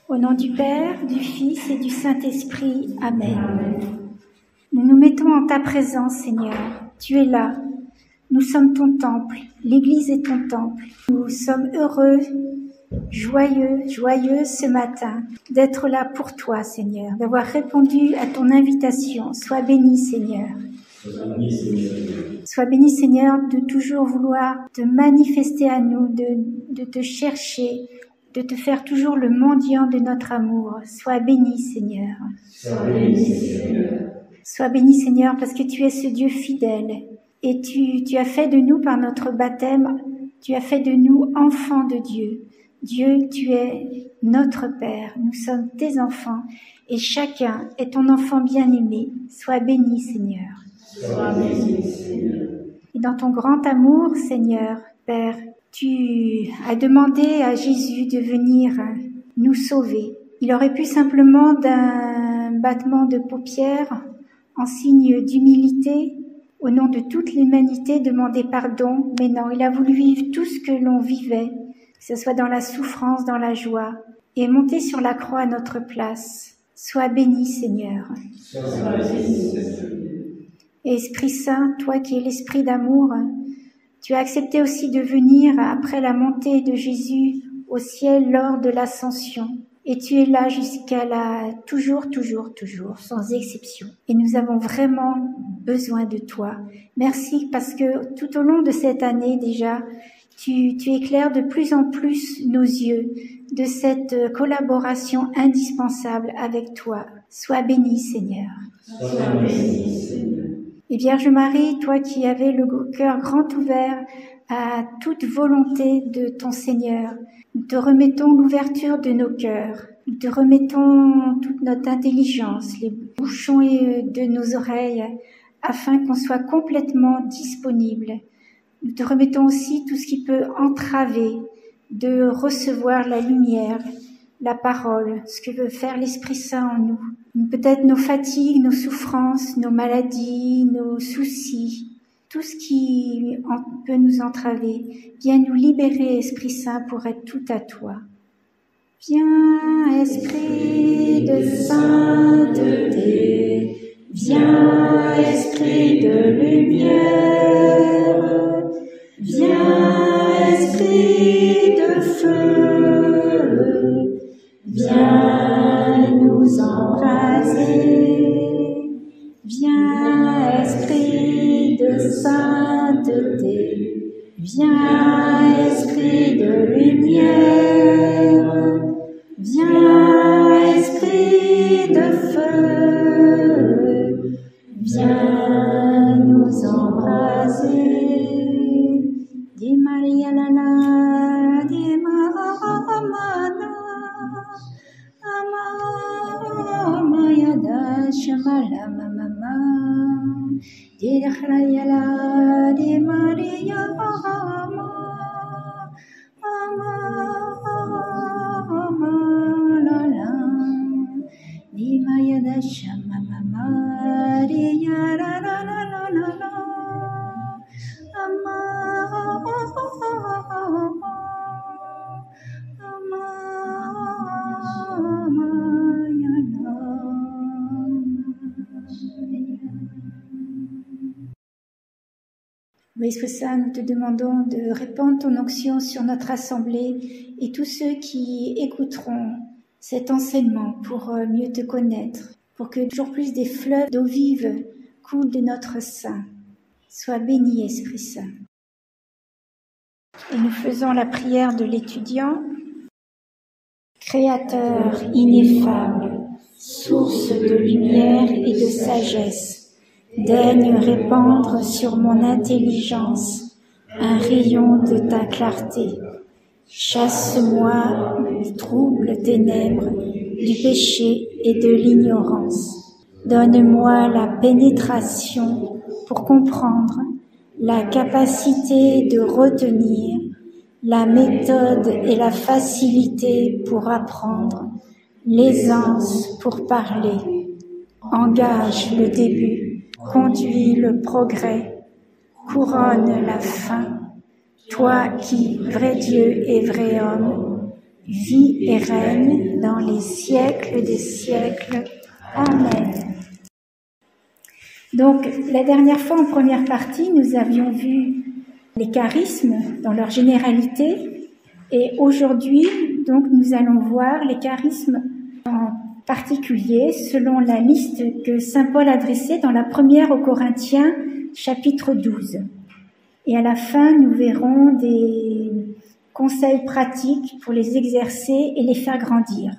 Au nom du Père, du Fils et du Saint-Esprit. Amen. Nous nous mettons en ta présence, Seigneur. Tu es là. Nous sommes ton temple. L'Église est ton temple. Nous sommes heureux, joyeux ce matin d'être là pour toi, Seigneur, d'avoir répondu à ton invitation. Sois béni, Seigneur. Sois béni, Seigneur, de toujours vouloir te manifester à nous, de te chercher, de te faire toujours le mendiant de notre amour. Sois béni, Seigneur. Sois béni, Seigneur. Sois béni, Seigneur, parce que tu es ce Dieu fidèle. Et tu as fait de nous, par notre baptême, tu as fait de nous enfants de Dieu. Dieu, tu es notre Père. Nous sommes tes enfants. Et chacun est ton enfant bien-aimé. Sois béni, Seigneur. Sois béni, Seigneur. Et dans ton grand amour, Seigneur, Père, tu as demandé à Jésus de venir nous sauver. Il aurait pu simplement d'un battement de paupières, en signe d'humilité, au nom de toute l'humanité, demander pardon. Mais non, il a voulu vivre tout ce que l'on vivait, que ce soit dans la souffrance, dans la joie, et monter sur la croix à notre place. Sois béni, Seigneur. Sois béni, Seigneur. Et Esprit Saint, toi qui es l'Esprit d'amour, tu as accepté aussi de venir après la montée de Jésus au ciel lors de l'ascension. Et tu es là jusqu'à toujours, sans exception. Et nous avons vraiment besoin de toi. Merci parce que tout au long de cette année déjà, tu éclaires de plus en plus nos yeux de cette collaboration indispensable avec toi. Sois béni, Seigneur. Sois béni, Seigneur. Et Vierge Marie, toi qui avais le cœur grand ouvert à toute volonté de ton Seigneur, nous te remettons l'ouverture de nos cœurs. Nous te remettons toute notre intelligence, les bouchons de nos oreilles, afin qu'on soit complètement disponible. Nous te remettons aussi tout ce qui peut entraver de recevoir la lumière, la parole, ce que veut faire l'Esprit Saint en nous. Peut-être nos fatigues, nos souffrances, nos maladies, nos soucis, tout ce qui peut nous entraver. Viens nous libérer, Esprit Saint, pour être tout à toi. Viens, Esprit de sainteté, viens, Esprit de lumière, viens, Esprit de feu, viens nous embraser, viens, Esprit de sainteté, viens, Esprit de lumière, viens, Esprit de feu, viens nous embraser. Di Maria la la, di Mamana, Amaya da Shamala Mama, di Dakhraya la, di Maria Mama, Di Maya da Shama Mama, di ya la la la la la la, Oui, Esprit Saint, nous te demandons de répandre ton onction sur notre assemblée et tous ceux qui écouteront cet enseignement pour mieux te connaître, pour que toujours plus des fleuves d'eau vive coulent de notre sein. Sois béni, Esprit Saint. Et nous faisons la prière de l'étudiant. Créateur ineffable, source de lumière et de sagesse, daigne répandre sur mon intelligence un rayon de ta clarté. Chasse-moi les troubles ténèbres du péché et de l'ignorance. Donne-moi la pénétration pour comprendre, la capacité de retenir, la méthode et la facilité pour apprendre, l'aisance pour parler. Engage le début, conduis le progrès, couronne la fin. Toi qui, vrai Dieu et vrai homme, vit et règne dans les siècles des siècles. Amen. Donc, la dernière fois, en première partie, nous avions vu les charismes dans leur généralité. Et aujourd'hui, donc, nous allons voir les charismes en particulier selon la liste que saint Paul a dressée dans la première aux Corinthiens, chapitre 12. Et à la fin, nous verrons des conseils pratiques pour les exercer et les faire grandir.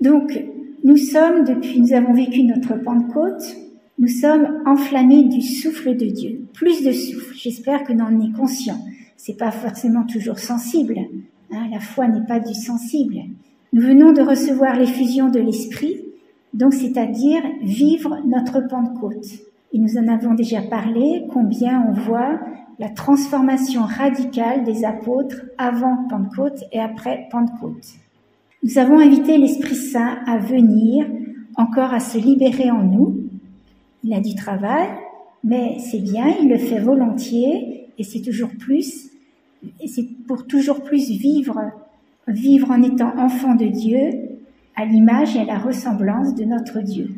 Donc, nous avons vécu notre Pentecôte, nous sommes enflammés du souffle de Dieu. Plus de souffle, j'espère que l'on en est conscient. C'est pas forcément toujours sensible, hein, la foi n'est pas du sensible. Nous venons de recevoir l'effusion de l'Esprit, donc c'est-à-dire vivre notre Pentecôte. Et nous en avons déjà parlé, combien on voit la transformation radicale des apôtres avant Pentecôte et après Pentecôte. Nous avons invité l'Esprit Saint à venir, encore à se libérer en nous. Il a du travail, mais c'est bien, il le fait volontiers, et c'est toujours plus, et c'est pour toujours plus vivre en étant enfant de Dieu, à l'image et à la ressemblance de notre Dieu.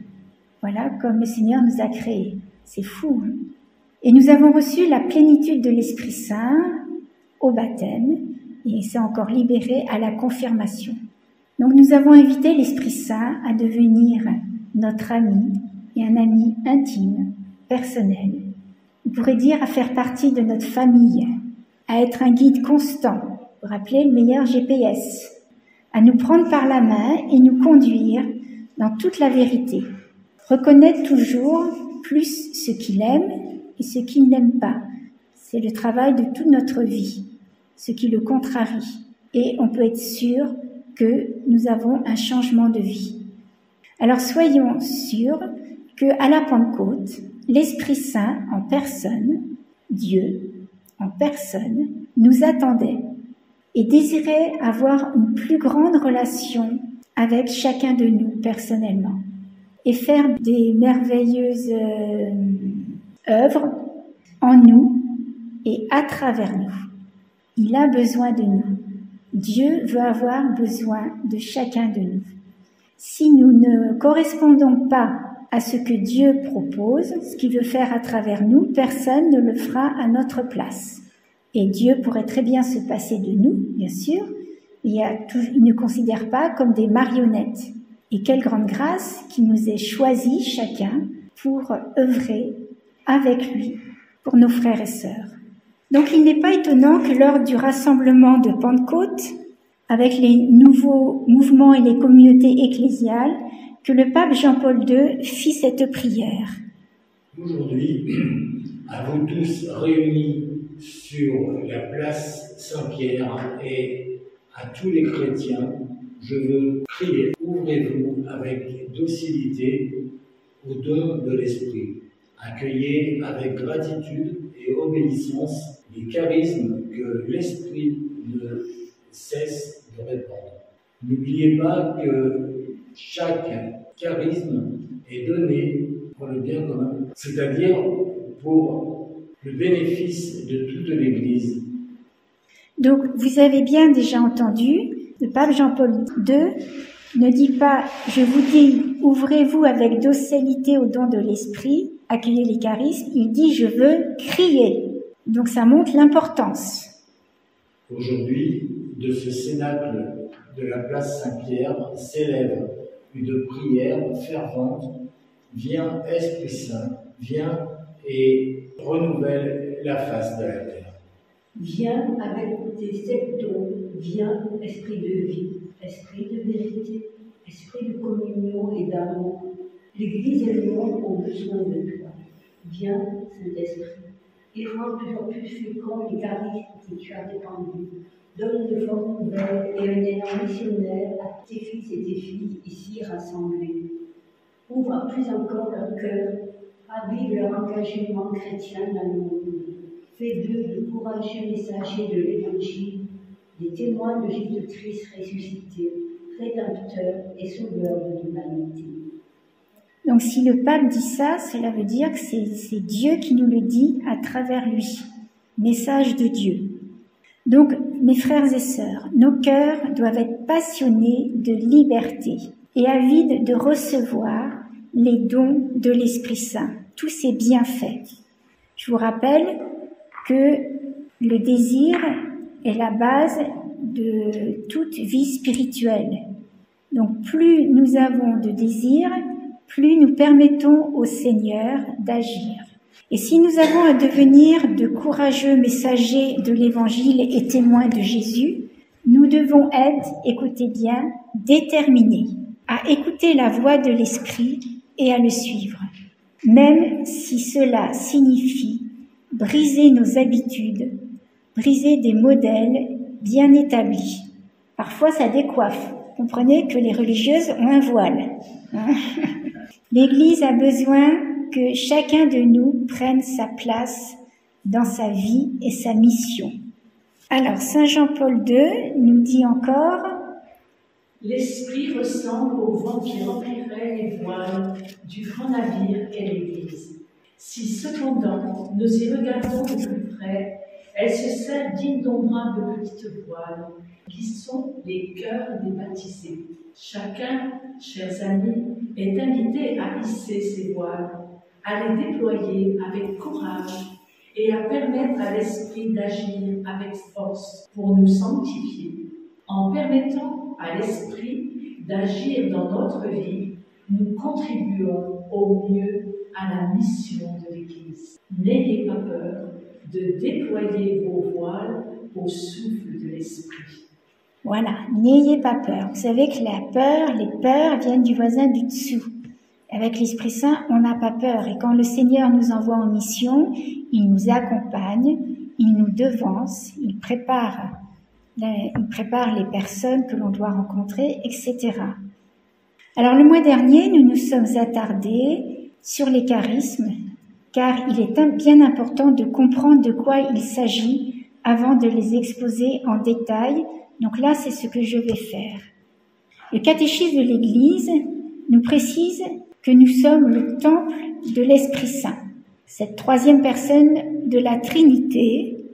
Voilà comme le Seigneur nous a créés. C'est fou, hein? Et nous avons reçu la plénitude de l'Esprit Saint au baptême, et c'est encore libéré à la confirmation. Donc nous avons invité l'Esprit Saint à devenir notre ami, et un ami intime, personnel. On pourrait dire à faire partie de notre famille, à être un guide constant, vous rappelez le meilleur GPS, à nous prendre par la main et nous conduire dans toute la vérité. Reconnaître toujours plus ce qu'il aime et ce qu'il n'aime pas. C'est le travail de toute notre vie, ce qui le contrarie. Et on peut être sûr que nous avons un changement de vie. Alors soyons sûrs que à la Pentecôte, l'Esprit Saint en personne, Dieu en personne, nous attendait et désirait avoir une plus grande relation avec chacun de nous personnellement et faire des merveilleuses œuvres en nous et à travers nous. Il a besoin de nous. Dieu veut avoir besoin de chacun de nous. Si nous ne correspondons pas à ce que Dieu propose, ce qu'il veut faire à travers nous, personne ne le fera à notre place. Et Dieu pourrait très bien se passer de nous, bien sûr. Il ne considère pas comme des marionnettes. Et quelle grande grâce qu'il nous ait choisis chacun pour œuvrer avec lui pour nos frères et sœurs. Donc il n'est pas étonnant que lors du rassemblement de Pentecôte, avec les nouveaux mouvements et les communautés ecclésiales, que le pape Jean-Paul II fit cette prière. Aujourd'hui, à vous tous réunis sur la place Saint-Pierre et à tous les chrétiens, je veux crier, ouvrez-vous avec docilité au don de l'Esprit. Accueillez avec gratitude et obéissance les charismes que l'Esprit ne cesse de répandre. N'oubliez pas que chaque charisme est donné pour le bien commun, c'est-à-dire pour le bénéfice de toute l'Église. Donc, vous avez bien déjà entendu, le pape Jean-Paul II ne dit pas « je vous dis, ouvrez-vous avec docilité au don de l'Esprit, accueillez les charismes », il dit « je veux crier ». Donc ça montre l'importance. Aujourd'hui, de ce cénacle de la place Saint-Pierre s'élève une prière fervente. Viens, Esprit Saint, viens et renouvelle la face de la terre. Viens avec tes sept dons, viens, Esprit de vie, Esprit de vérité, Esprit de communion et d'amour. L'Église et le monde ont besoin de toi. Viens, Saint-Esprit, et rends toujours plus féconds les charismes que tu as répandus. Donne une force nouvelle et un élan missionnaire à tes fils et tes filles ici rassemblés. Ouvre plus encore leur cœur, ravive leur engagement chrétien dans le monde. Fais d'eux de courageux messagers de l'Évangile, des témoins de Jésus-Christ ressuscité, Rédempteur et Sauveur de l'humanité. Donc si le pape dit ça, cela veut dire que c'est Dieu qui nous le dit à travers lui. Message de Dieu. Donc, mes frères et sœurs, nos cœurs doivent être passionnés de liberté et avides de recevoir les dons de l'Esprit Saint, tous ces bienfaits. Je vous rappelle que le désir est la base de toute vie spirituelle. Donc, plus nous avons de désir, plus nous permettons au Seigneur d'agir. Et si nous avons à devenir de courageux messagers de l'Évangile et témoins de Jésus, nous devons être, écoutez bien, déterminés à écouter la voix de l'Esprit et à le suivre, même si cela signifie briser nos habitudes, briser des modèles bien établis. Parfois, ça décoiffe. Comprenez que les religieuses ont un voile. L'Église a besoin que chacun de nous prenne sa place dans sa vie et sa mission. Alors, Saint Jean-Paul II nous dit encore: l'Esprit ressemble au vent qui remplirait les voiles du grand navire qu'est l'Église. Si cependant nous y regardons de plus près, elle se sert d'innombrables petites voiles qui sont les cœurs des baptisés. Chacun, chers amis, est invité à hisser ses voiles, à les déployer avec courage et à permettre à l'Esprit d'agir avec force pour nous sanctifier. En permettant à l'Esprit d'agir dans notre vie, nous contribuons au mieux à la mission de l'Église. N'ayez pas peur de déployer vos voiles au souffle de l'Esprit. Voilà, n'ayez pas peur. Vous savez que les peurs viennent du voisin du dessous. Avec l'Esprit Saint, on n'a pas peur. Et quand le Seigneur nous envoie en mission, il nous accompagne, il nous devance, il prépare les personnes que l'on doit rencontrer, etc. Alors le mois dernier, nous nous sommes attardés sur les charismes, car il est bien important de comprendre de quoi il s'agit avant de les exposer en détail. Donc là, c'est ce que je vais faire. Le catéchisme de l'Église nous précise que nous sommes le temple de l'Esprit Saint, cette troisième personne de la Trinité.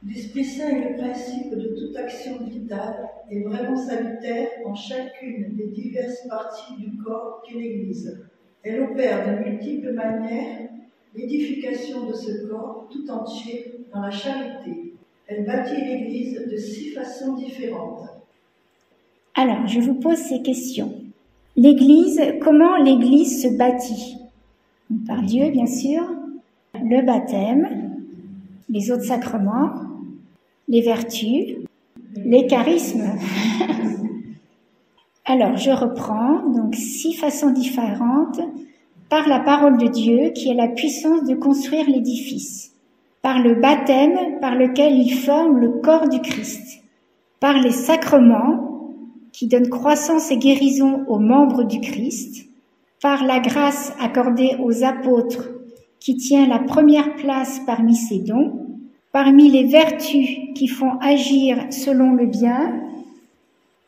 L'Esprit Saint est le principe de toute action vitale et vraiment salutaire en chacune des diverses parties du corps qu'est l'Église. Elle opère de multiples manières l'édification de ce corps tout entier dans la charité. Elle bâtit l'Église de 6 façons différentes. Alors, je vous pose ces questions. L'Église, comment l'Église se bâtit? Par Dieu, bien sûr, le baptême, les autres sacrements, les vertus, les charismes. Alors, je reprends, donc 6 façons différentes, par la parole de Dieu, qui a la puissance de construire l'édifice, par le baptême, par lequel il forme le corps du Christ, par les sacrements, qui donnent croissance et guérison aux membres du Christ, par la grâce accordée aux apôtres, qui tient la première place parmi ces dons, parmi les vertus qui font agir selon le bien,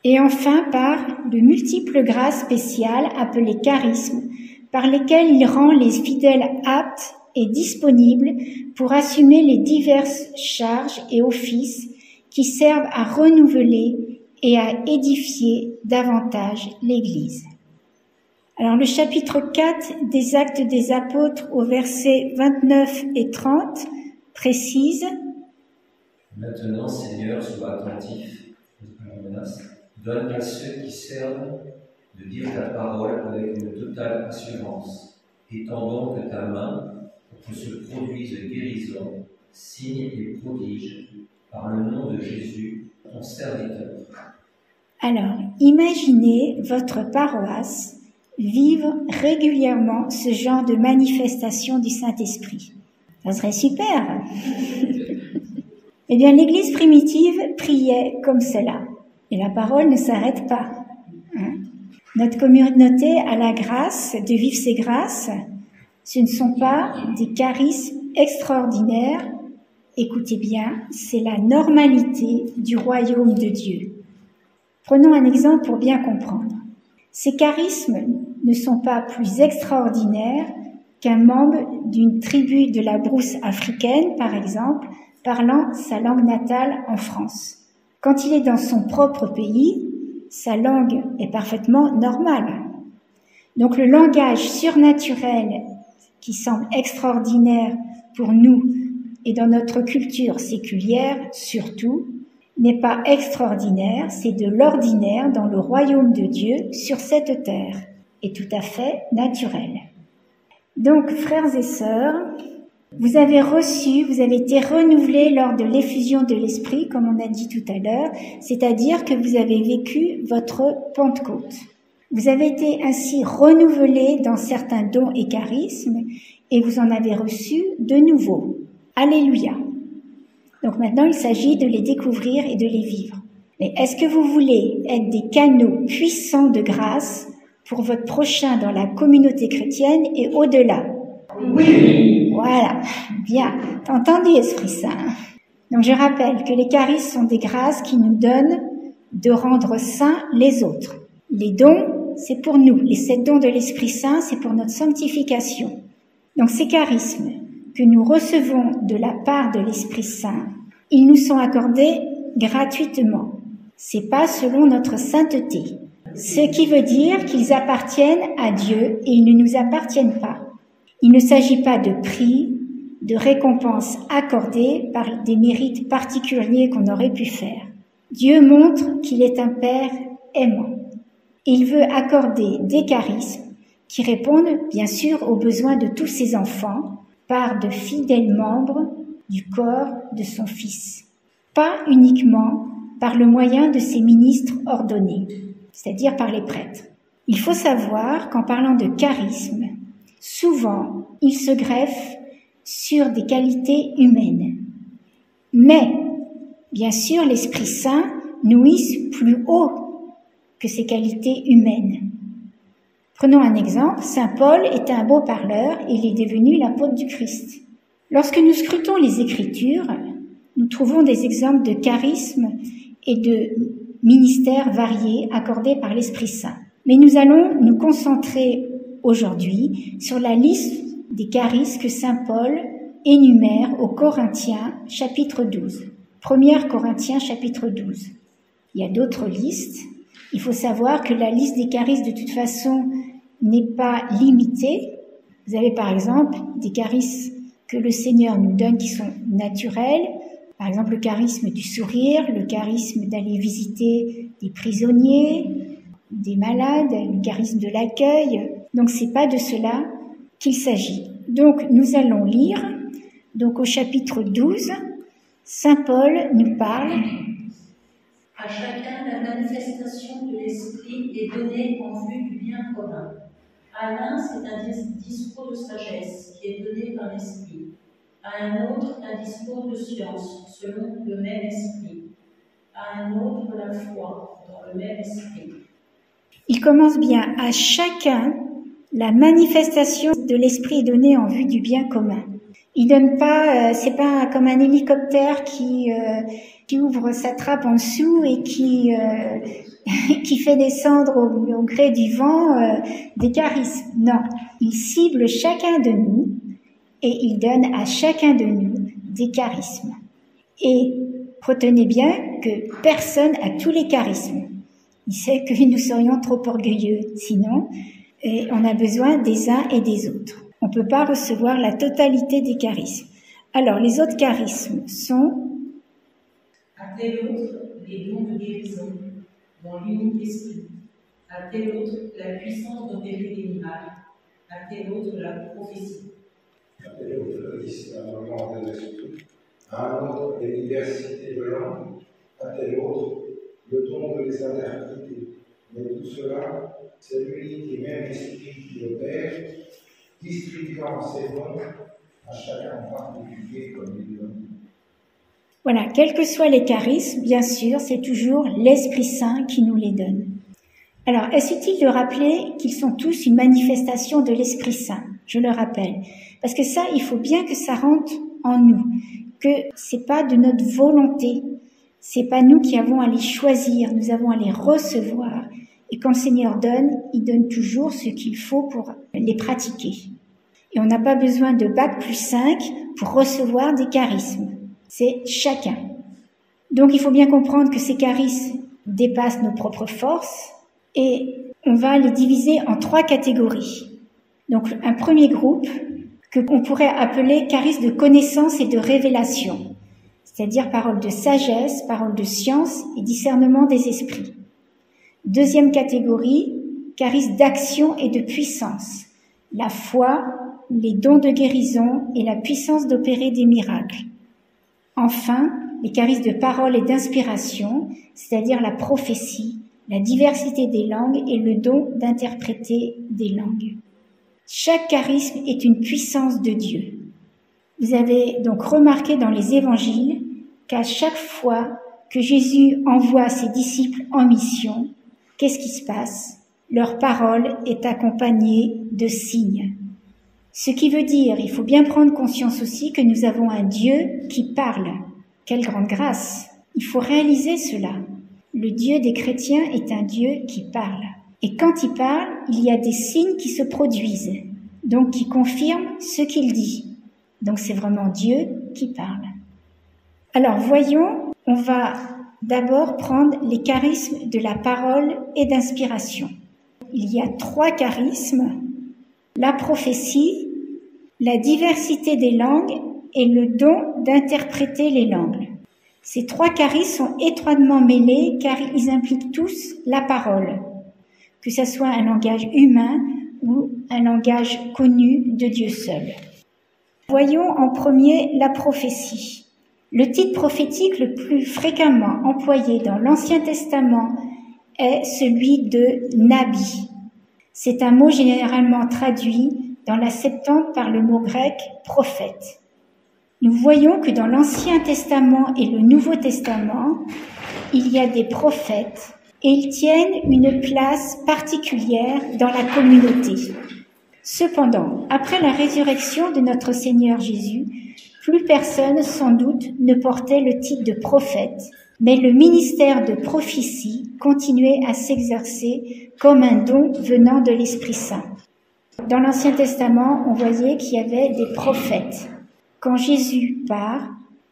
et enfin par de multiples grâces spéciales appelées charismes, par lesquelles il rend les fidèles aptes et disponibles pour assumer les diverses charges et offices qui servent à renouveler et à édifier davantage l'Église. Alors le chapitre 4 des Actes des Apôtres au verset 29 et 30 précise: Maintenant, Seigneur, sois attentif, donne à ceux qui servent de dire ta parole avec une totale assurance. Étends donc ta main pour que se produisent guérison, signes et prodiges par le nom de Jésus, ton serviteur. Alors, imaginez votre paroisse vivre régulièrement ce genre de manifestation du Saint-Esprit. Ça serait super. Eh bien, l'Église primitive priait comme cela. Et la parole ne s'arrête pas. Notre communauté a la grâce de vivre ces grâces. Ce ne sont pas des charismes extraordinaires. Écoutez bien, c'est la normalité du royaume de Dieu. Prenons un exemple pour bien comprendre. Ces charismes ne sont pas plus extraordinaires qu'un membre d'une tribu de la brousse africaine, par exemple, parlant sa langue natale en France. Quand il est dans son propre pays, sa langue est parfaitement normale. Donc le langage surnaturel qui semble extraordinaire pour nous et dans notre culture séculière surtout, n'est pas extraordinaire, c'est de l'ordinaire dans le royaume de Dieu sur cette terre, et tout à fait naturel. Donc, frères et sœurs, vous avez été renouvelés lors de l'effusion de l'Esprit, comme on a dit tout à l'heure, c'est-à-dire que vous avez vécu votre Pentecôte. Vous avez été ainsi renouvelés dans certains dons et charismes, et vous en avez reçu de nouveaux. Alléluia. Donc maintenant, il s'agit de les découvrir et de les vivre. Mais est-ce que vous voulez être des canaux puissants de grâce pour votre prochain dans la communauté chrétienne et au-delà? Oui. Voilà. Bien. T'as entendu, Esprit Saint? Donc je rappelle que les charismes sont des grâces qui nous donnent de rendre saints les autres. Les dons, c'est pour nous. Les 7 dons de l'Esprit Saint, c'est pour notre sanctification. Donc ces charismes que nous recevons de la part de l'Esprit Saint, ils nous sont accordés gratuitement. C'est pas selon notre sainteté. Ce qui veut dire qu'ils appartiennent à Dieu et ils ne nous appartiennent pas. Il ne s'agit pas de prix, de récompenses accordées par des mérites particuliers qu'on aurait pu faire. Dieu montre qu'il est un Père aimant. Il veut accorder des charismes qui répondent bien sûr aux besoins de tous ses enfants par de fidèles membres du corps de son Fils. Pas uniquement par le moyen de ses ministres ordonnés, c'est-à-dire par les prêtres. Il faut savoir qu'en parlant de charisme, souvent, il se greffe sur des qualités humaines. Mais, bien sûr, l'Esprit Saint nous hisse plus haut que ces qualités humaines. Prenons un exemple, Saint Paul était un beau parleur et il est devenu l'apôtre du Christ. Lorsque nous scrutons les Écritures, nous trouvons des exemples de charismes et de ministères variés accordés par l'Esprit Saint. Mais nous allons nous concentrer aujourd'hui sur la liste des charismes que Saint Paul énumère aux Corinthiens, chapitre 12. 1 Corinthiens, chapitre 12. Il y a d'autres listes. Il faut savoir que la liste des charismes, de toute façon, n'est pas limitée. Vous avez par exemple des charismes que le Seigneur nous donne qui sont naturels. Par exemple, le charisme du sourire, le charisme d'aller visiter des prisonniers, des malades, le charisme de l'accueil. Donc, c'est pas de cela qu'il s'agit. Donc, nous allons lire. Donc, au chapitre 12, Saint Paul nous parle. À chacun, la manifestation de l'Esprit est donnée en vue du bien commun. À l'un, c'est un discours de sagesse qui est donné par l'Esprit. À un autre, un discours de science, selon le même Esprit. À un autre, la foi, dans le même Esprit. Il commence bien. À chacun, la manifestation de l'Esprit est donnée en vue du bien commun. Il donne pas, c'est pas comme un hélicoptère qui ouvre sa trappe en dessous et qui fait descendre au gré du vent des charismes. Non, il cible chacun de nous et il donne à chacun de nous des charismes. Et retenez bien que personne a tous les charismes. Il sait que nous serions trop orgueilleux, sinon on a besoin des uns et des autres. On ne peut pas recevoir la totalité des charismes. Alors, les autres charismes sont... À tel autre, les dons de guérison, dans l'unique esprit. À tel autre, la puissance d'opérer des miracles. À tel autre, la prophétie. À tel autre, le discernement de l'esprit. À un autre, les diversités de langues. À tel autre, le don de les interpréter. Mais tout cela, c'est l'unique et même esprit qui opère, distribuant ses dons à chacun en particulier comme il donne. Voilà, quels que soient les charismes, bien sûr, c'est toujours l'Esprit Saint qui nous les donne. Alors, est-ce utile de rappeler qu'ils sont tous une manifestation de l'Esprit Saint? Je le rappelle. Parce que ça, il faut bien que ça rentre en nous. Que c'est pas de notre volonté. C'est pas nous qui avons à les choisir. Nous avons à les recevoir. Et quand le Seigneur donne, il donne toujours ce qu'il faut pour les pratiquer. Et on n'a pas besoin de Bac+5 pour recevoir des charismes. c'est chacun. Donc il faut bien comprendre que ces charismes dépassent nos propres forces et on va les diviser en 3 catégories. Donc un premier groupe que on pourrait appeler charisme de connaissance et de révélation, c'est-à-dire parole de sagesse, parole de science et discernement des esprits. Deuxième catégorie, charisme d'action et de puissance, la foi, les dons de guérison et la puissance d'opérer des miracles. Enfin, les charismes de parole et d'inspiration, c'est-à-dire la prophétie, la diversité des langues et le don d'interpréter des langues. Chaque charisme est une puissance de Dieu. Vous avez donc remarqué dans les évangiles qu'à chaque fois que Jésus envoie ses disciples en mission, qu'est-ce qui se passe? Leur parole est accompagnée de signes. Ce qui veut dire, il faut bien prendre conscience aussi que nous avons un Dieu qui parle. Quelle grande grâce! Il faut réaliser cela. Le Dieu des chrétiens est un Dieu qui parle. Et quand il parle, il y a des signes qui se produisent, donc qui confirment ce qu'il dit. Donc c'est vraiment Dieu qui parle. Alors voyons, on va d'abord prendre les charismes de la parole et d'inspiration. Il y a 3 charismes, la prophétie, la diversité des langues et le don d'interpréter les langues. Ces 3 charismes sont étroitement mêlés car ils impliquent tous la parole, que ce soit un langage humain ou un langage connu de Dieu seul. Voyons en premier la prophétie. Le titre prophétique le plus fréquemment employé dans l'Ancien Testament est celui de Nabi. C'est un mot généralement traduit dans la Septante par le mot grec prophète. Nous voyons que dans l'Ancien Testament et le Nouveau Testament, il y a des prophètes et ils tiennent une place particulière dans la communauté. Cependant, après la résurrection de notre Seigneur Jésus, plus personne sans doute ne portait le titre de prophète, mais le ministère de prophétie continuait à s'exercer comme un don venant de l'Esprit Saint. Dans l'Ancien Testament, on voyait qu'il y avait des prophètes. Quand Jésus part,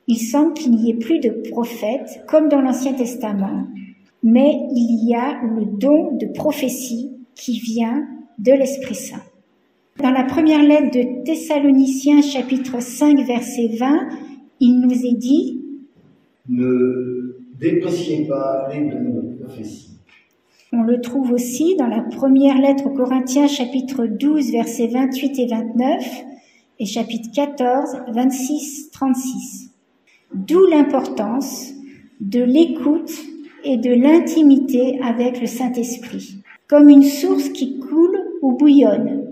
il semble qu'il n'y ait plus de prophètes comme dans l'Ancien Testament, mais il y a le don de prophétie qui vient de l'Esprit Saint. Dans la première lettre de Thessaloniciens, chapitre 5, verset 20, il nous est dit « Ne dépréciez pas les dons de prophétie. » On le trouve aussi dans la première lettre aux Corinthiens, chapitre 12, versets 28 et 29, et chapitre 14, 26, 36. D'où l'importance de l'écoute et de l'intimité avec le Saint-Esprit, comme une source qui coule ou bouillonne,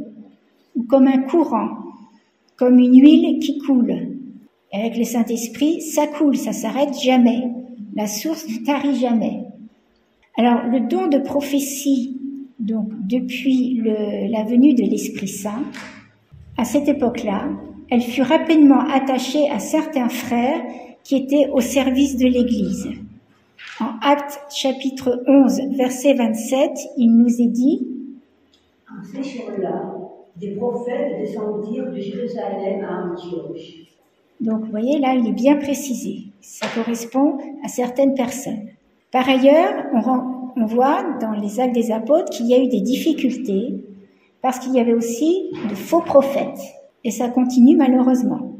ou comme un courant, comme une huile qui coule. Et avec le Saint-Esprit, ça coule, ça s'arrête jamais. La source ne tarit jamais. Alors, le don de prophétie, donc depuis la venue de l'Esprit Saint, à cette époque-là, elle fut rapidement attachée à certains frères qui étaient au service de l'Église. En Actes chapitre 11, verset 27, il nous est dit « En ces jours-là, des prophètes descendirent de Jérusalem à Antioche. » Donc, vous voyez, là, il est bien précisé. Ça correspond à certaines personnes. Par ailleurs, on voit dans les Actes des Apôtres qu'il y a eu des difficultés parce qu'il y avait aussi de faux prophètes. Et ça continue malheureusement.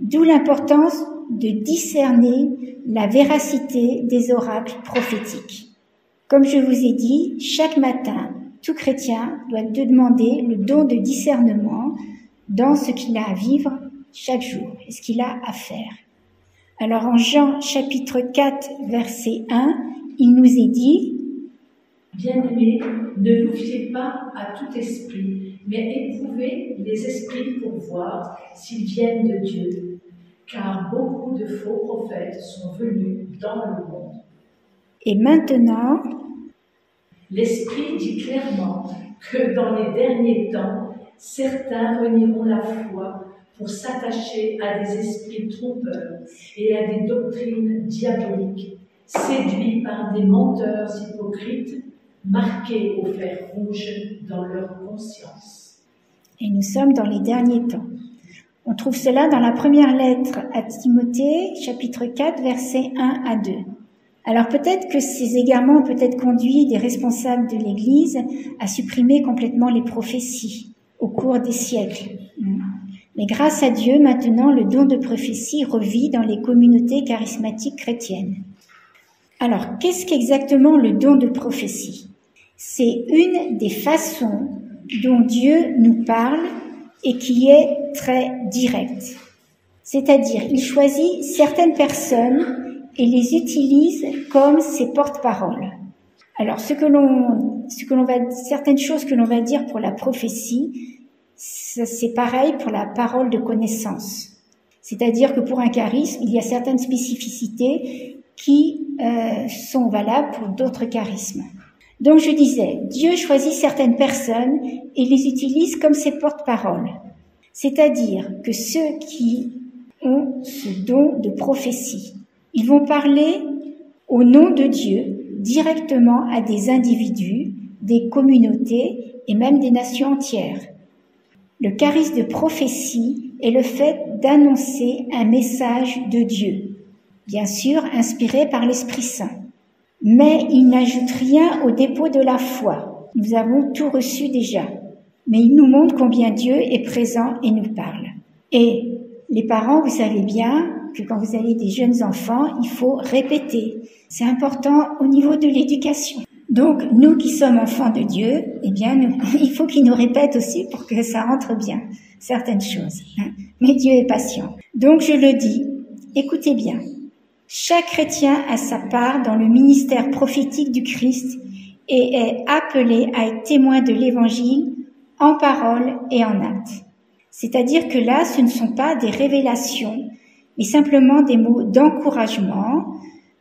D'où l'importance de discerner la véracité des oracles prophétiques. Comme je vous ai dit, chaque matin, tout chrétien doit demander le don de discernement dans ce qu'il a à vivre chaque jour et ce qu'il a à faire. Alors en Jean chapitre 4 verset 1, il nous est dit « Bien-aimés, ne vous fiez pas à tout esprit, mais éprouvez les esprits pour voir s'ils viennent de Dieu, car beaucoup de faux prophètes sont venus dans le monde. » Et maintenant, l'Esprit dit clairement que dans les derniers temps, certains renieront la foi pour s'attacher à des esprits trompeurs et à des doctrines diaboliques, séduits par des menteurs hypocrites, marqués au fer rouge dans leur conscience. Et nous sommes dans les derniers temps. On trouve cela dans la première lettre à Timothée, chapitre 4, versets 1 à 2. Alors peut-être que ces égarements ont peut-être conduit des responsables de l'Église à supprimer complètement les prophéties au cours des siècles. Mais grâce à Dieu, maintenant, le don de prophétie revit dans les communautés charismatiques chrétiennes. Alors, qu'est-ce qu'exactement le don de prophétie? C'est une des façons dont Dieu nous parle et qui est très directe. C'est-à-dire, il choisit certaines personnes et les utilise comme ses porte-paroles. Alors, certaines choses que l'on va dire pour la prophétie, c'est pareil pour la parole de connaissance. C'est-à-dire que pour un charisme, il y a certaines spécificités qui sont valables pour d'autres charismes. Donc je disais, Dieu choisit certaines personnes et les utilise comme ses porte-paroles. C'est-à-dire que ceux qui ont ce don de prophétie, ils vont parler au nom de Dieu directement à des individus, des communautés et même des nations entières. Le charisme de prophétie est le fait d'annoncer un message de Dieu, bien sûr inspiré par l'Esprit Saint. Mais il n'ajoute rien au dépôt de la foi. Nous avons tout reçu déjà. Mais il nous montre combien Dieu est présent et nous parle. Et les parents, vous savez bien que quand vous avez des jeunes enfants, il faut répéter. C'est important au niveau de l'éducation. Donc, nous qui sommes enfants de Dieu, eh bien, il faut qu'ils nous répètent aussi pour que ça rentre bien, certaines choses. Mais Dieu est patient. Donc, je le dis, écoutez bien. Chaque chrétien a sa part dans le ministère prophétique du Christ et est appelé à être témoin de l'Évangile en parole et en acte. C'est-à-dire que là, ce ne sont pas des révélations, mais simplement des mots d'encouragement,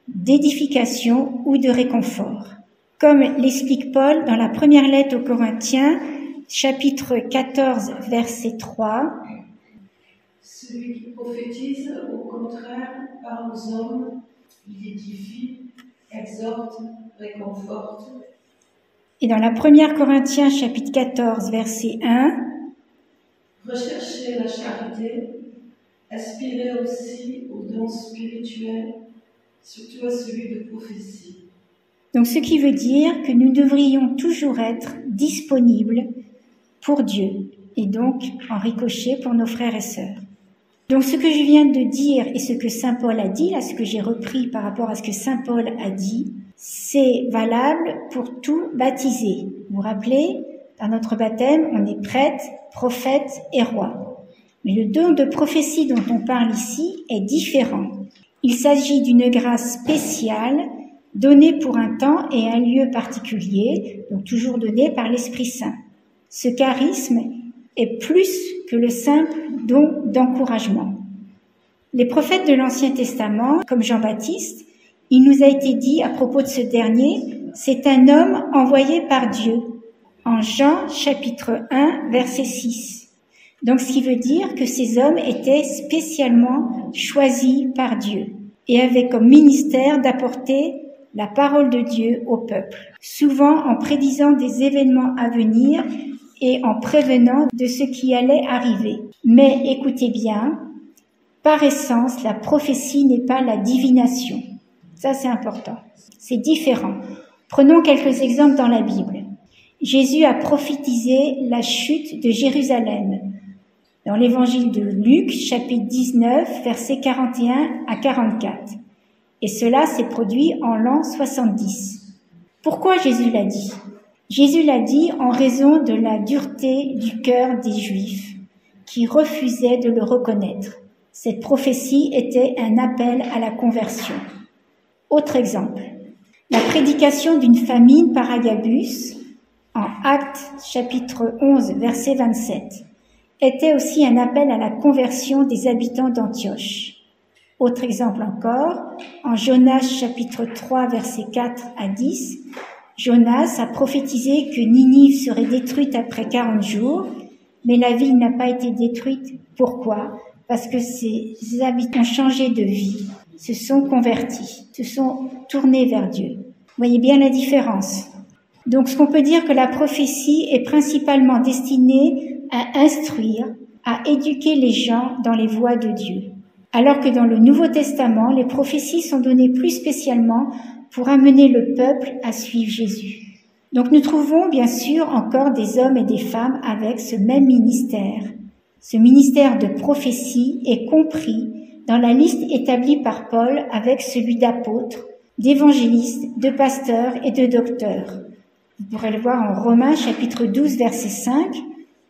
d'édification ou de réconfort. Comme l'explique Paul dans la première lettre aux Corinthiens, chapitre 14, verset 3. Celui qui prophétise, au contraire, parle aux hommes, il édifie, exhorte, réconforte. Et dans la première Corinthiens, chapitre 14, verset 1. Recherchez la charité, aspirez aussi aux dons spirituels, surtout à celui de prophétie. Donc ce qui veut dire que nous devrions toujours être disponibles pour Dieu et donc en ricochet pour nos frères et sœurs. Donc ce que je viens de dire et ce que saint Paul a dit, là ce que j'ai repris par rapport à ce que saint Paul a dit, c'est valable pour tout baptisé. Vous vous rappelez, dans notre baptême, on est prêtre, prophète et roi. Mais le don de prophétie dont on parle ici est différent. Il s'agit d'une grâce spéciale donnée pour un temps et un lieu particulier, donc toujours donnée par l'Esprit Saint. Ce charisme est plus que le simple don d'encouragement. Les prophètes de l'Ancien Testament, comme Jean-Baptiste, il nous a été dit à propos de ce dernier, c'est un homme envoyé par Dieu, en Jean chapitre 1, verset 6. Donc ce qui veut dire que ces hommes étaient spécialement choisis par Dieu et avaient comme ministère d'apporter la parole de Dieu au peuple, souvent en prédisant des événements à venir et en prévenant de ce qui allait arriver. Mais écoutez bien, par essence, la prophétie n'est pas la divination. Ça, c'est important. C'est différent. Prenons quelques exemples dans la Bible. Jésus a prophétisé la chute de Jérusalem. Dans l'évangile de Luc, chapitre 19, versets 41 à 44. Et cela s'est produit en l'an 70. Pourquoi Jésus l'a dit? Jésus l'a dit en raison de la dureté du cœur des Juifs, qui refusaient de le reconnaître. Cette prophétie était un appel à la conversion. Autre exemple, la prédication d'une famine par Agabus, en Actes chapitre 11, verset 27, était aussi un appel à la conversion des habitants d'Antioche. Autre exemple encore, en Jonas chapitre 3, verset 4 à 10, Jonas a prophétisé que Ninive serait détruite après 40 jours, mais la ville n'a pas été détruite. Pourquoi? Parce que ses habitants ont changé de vie, se sont convertis, se sont tournés vers Dieu. Vous voyez bien la différence. Donc, ce qu'on peut dire que la prophétie est principalement destinée à instruire, à éduquer les gens dans les voies de Dieu. Alors que dans le Nouveau Testament, les prophéties sont données plus spécialement pour amener le peuple à suivre Jésus. Donc nous trouvons bien sûr encore des hommes et des femmes avec ce même ministère. Ce ministère de prophétie est compris dans la liste établie par Paul avec celui d'apôtre, d'évangéliste, de pasteur et de docteur. Vous pourrez le voir en Romains chapitre 12 verset 5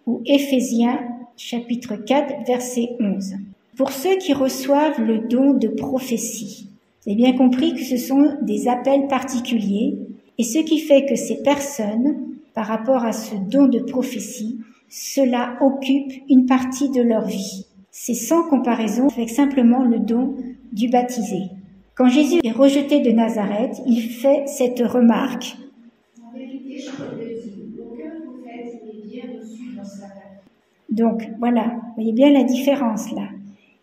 ou Éphésiens chapitre 4 verset 11. Pour ceux qui reçoivent le don de prophétie, vous avez bien compris que ce sont des appels particuliers et ce qui fait que ces personnes, par rapport à ce don de prophétie, cela occupe une partie de leur vie. C'est sans comparaison avec simplement le don du baptisé. Quand Jésus est rejeté de Nazareth, il fait cette remarque. En vérité, je te le dis, aucun prophète n'est bien reçu dans sa patrie. Donc voilà, vous voyez bien la différence là.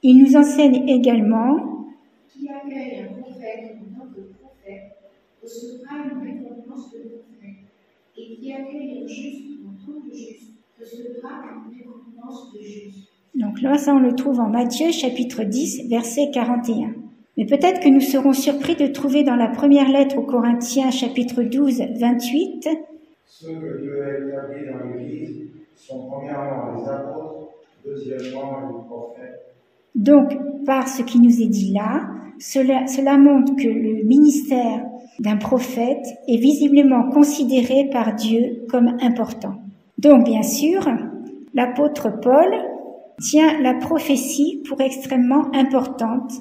Il nous enseigne également Qui accueille un prophète en tant que prophète recevra une récompense de prophète, et qui accueille un juste en tant que juste recevra une récompense de juste. Donc là, ça on le trouve en Matthieu chapitre 10, verset 41. Mais peut-être que nous serons surpris de trouver dans la première lettre aux Corinthiens chapitre 12, 28, Ceux que Dieu a établis dans l'Église sont premièrement les apôtres, deuxièmement les prophètes. donc par ce qui nous est dit là, cela montre que le ministère d'un prophète est visiblement considéré par Dieu comme important. Donc bien sûr, l'apôtre Paul tient la prophétie pour extrêmement importante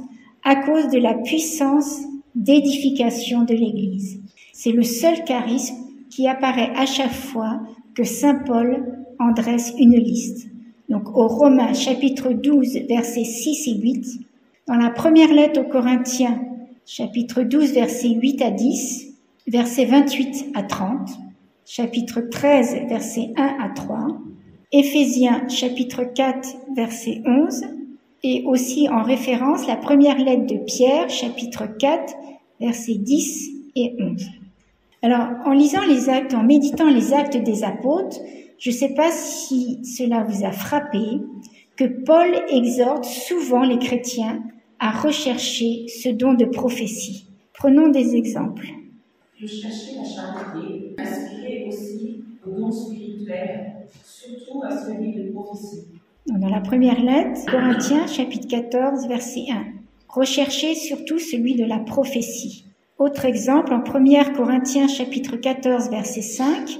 à cause de la puissance d'édification de l'Église. C'est le seul charisme qui apparaît à chaque fois que saint Paul en dresse une liste. Donc aux Romains chapitre 12 versets 6 et 8, dans la première lettre aux Corinthiens chapitre 12 versets 8 à 10, versets 28 à 30, chapitre 13 versets 1 à 3, Éphésiens chapitre 4 verset 11, et aussi en référence la première lettre de Pierre chapitre 4 versets 10 et 11. Alors en lisant les actes, en méditant les actes des apôtres, je ne sais pas si cela vous a frappé que Paul exhorte souvent les chrétiens à rechercher ce don de prophétie. Prenons des exemples. Rechercher la charité, aspirer aussi au don spirituel, surtout à celui de prophétie. Dans la première lettre, Corinthiens chapitre 14 verset 1. Recherchez surtout celui de la prophétie. Autre exemple, en 1 Corinthiens chapitre 14 verset 5.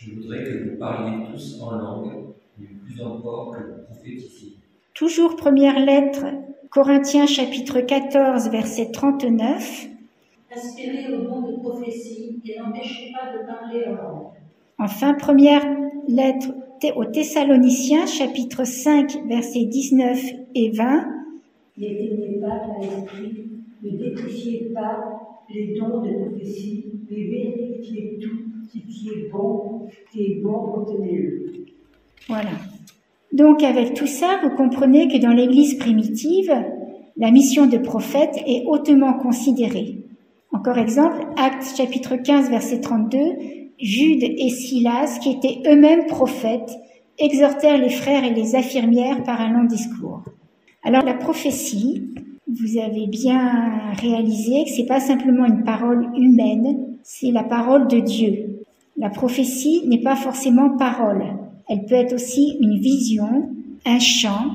Je voudrais que vous parliez tous en langue, mais plus encore que vous prophétisiez. Toujours première lettre, Corinthiens chapitre 14 verset 39. Aspirez au don de prophétie et n'empêchez pas de parler en langue. Enfin, première lettre aux Thessaloniciens chapitre 5 versets 19 et 20. N'éteignez pas par l'esprit, ne dépréciez pas les dons de prophétie, mais vérifiez tout, ce qui est bon, retenez-le. Voilà. Donc avec tout ça, vous comprenez que dans l'Église primitive, la mission de prophète est hautement considérée. Encore exemple, Actes chapitre 15 verset 32, Jude et Silas, qui étaient eux-mêmes prophètes, exhortèrent les frères et les affirmières par un long discours. Alors la prophétie, vous avez bien réalisé que c'est pas simplement une parole humaine, c'est la parole de Dieu. La prophétie n'est pas forcément parole. Elle peut être aussi une vision, un chant,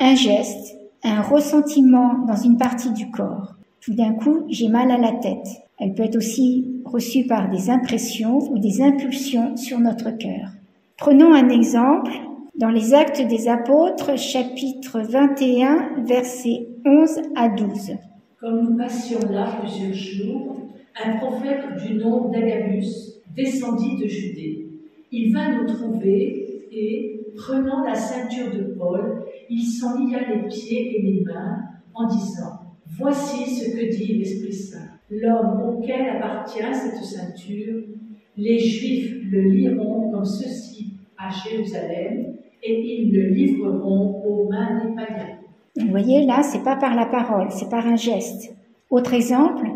un geste, un ressentiment dans une partie du corps. Tout d'un coup, j'ai mal à la tête. Elle peut être aussi reçue par des impressions ou des impulsions sur notre cœur. Prenons un exemple dans les Actes des Apôtres, chapitre 21, versets 11 à 12. Comme nous passions là plusieurs jours, un prophète du nom d'Agabus descendit de Judée. Il vint nous trouver et, prenant la ceinture de Paul, il s'en lia les pieds et les mains en disant « Voici ce que dit l'Esprit Saint. L'homme auquel appartient cette ceinture, les Juifs le liront comme ceci à Jérusalem et ils le livreront aux mains des païens. » Vous voyez, là, c'est pas par la parole, c'est par un geste. Autre exemple,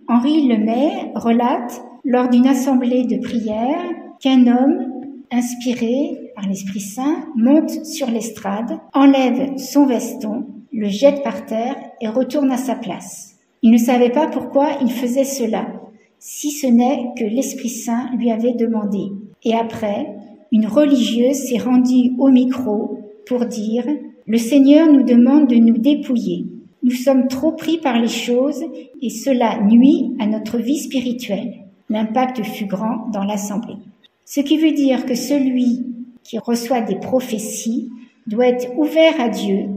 Henri Lemay relate, lors d'une assemblée de prière, qu'un homme inspiré par l'Esprit Saint, monte sur l'estrade, enlève son veston, le jette par terre et retourne à sa place. Il ne savait pas pourquoi il faisait cela, si ce n'est que l'Esprit Saint lui avait demandé. Et après, une religieuse s'est rendue au micro pour dire « Le Seigneur nous demande de nous dépouiller. Nous sommes trop pris par les choses et cela nuit à notre vie spirituelle. » L'impact fut grand dans l'assemblée. Ce qui veut dire que celui qui reçoit des prophéties doit être ouvert à Dieu,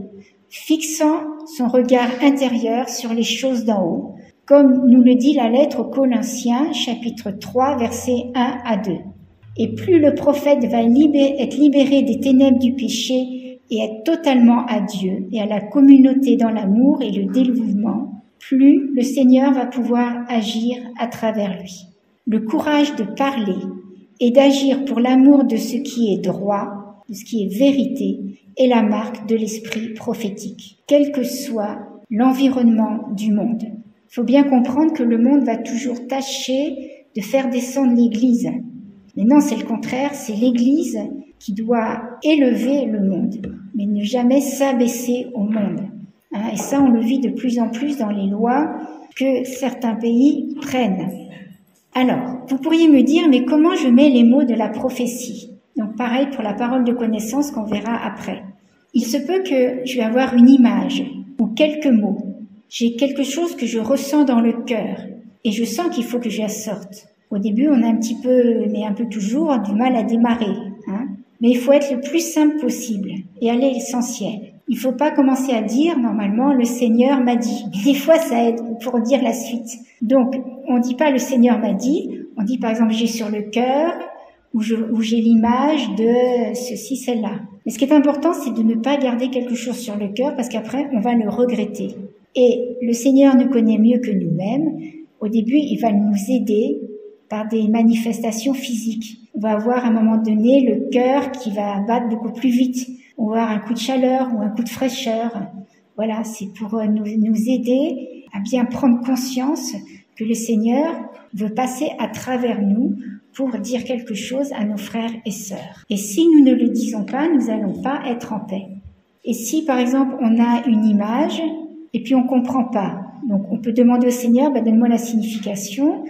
fixant son regard intérieur sur les choses d'en haut, comme nous le dit la lettre aux Colossiens, chapitre 3, versets 1 à 2. Et plus le prophète va être libéré des ténèbres du péché et être totalement à Dieu et à la communauté dans l'amour et le dévouement, plus le Seigneur va pouvoir agir à travers lui. Le courage de parler et d'agir pour l'amour de ce qui est droit, de ce qui est vérité, est la marque de l'esprit prophétique, quel que soit l'environnement du monde. Il faut bien comprendre que le monde va toujours tâcher de faire descendre l'Église. Mais non, c'est le contraire, c'est l'Église qui doit élever le monde, mais ne jamais s'abaisser au monde. Et ça, on le vit de plus en plus dans les lois que certains pays prennent. Alors, vous pourriez me dire, mais comment je mets les mots de la prophétie? Donc pareil pour la parole de connaissance qu'on verra après. Il se peut que je vais avoir une image ou quelques mots. J'ai quelque chose que je ressens dans le cœur et je sens qu'il faut que je la sorte. Au début, on a un petit peu, mais un peu toujours, du mal à démarrer. Mais il faut être le plus simple possible et aller à l'essentiel. Il ne faut pas commencer à dire, normalement, le Seigneur m'a dit. Des fois, ça aide pour dire la suite. Donc, on ne dit pas le Seigneur m'a dit, on dit par exemple j'ai sur le cœur ou j'ai l'image de ceci, celle-là. Mais ce qui est important, c'est de ne pas garder quelque chose sur le cœur parce qu'après, on va le regretter. Et le Seigneur nous connaît mieux que nous-mêmes. Au début, il va nous aider par des manifestations physiques. On va avoir à un moment donné le cœur qui va battre beaucoup plus vite. On va avoir un coup de chaleur ou un coup de fraîcheur. Voilà, c'est pour nous aider à bien prendre conscience que le Seigneur veut passer à travers nous pour dire quelque chose à nos frères et sœurs. Et si nous ne le disons pas, nous n'allons pas être en paix. Et si, par exemple, on a une image et puis on comprend pas, donc on peut demander au Seigneur, donne-moi la signification,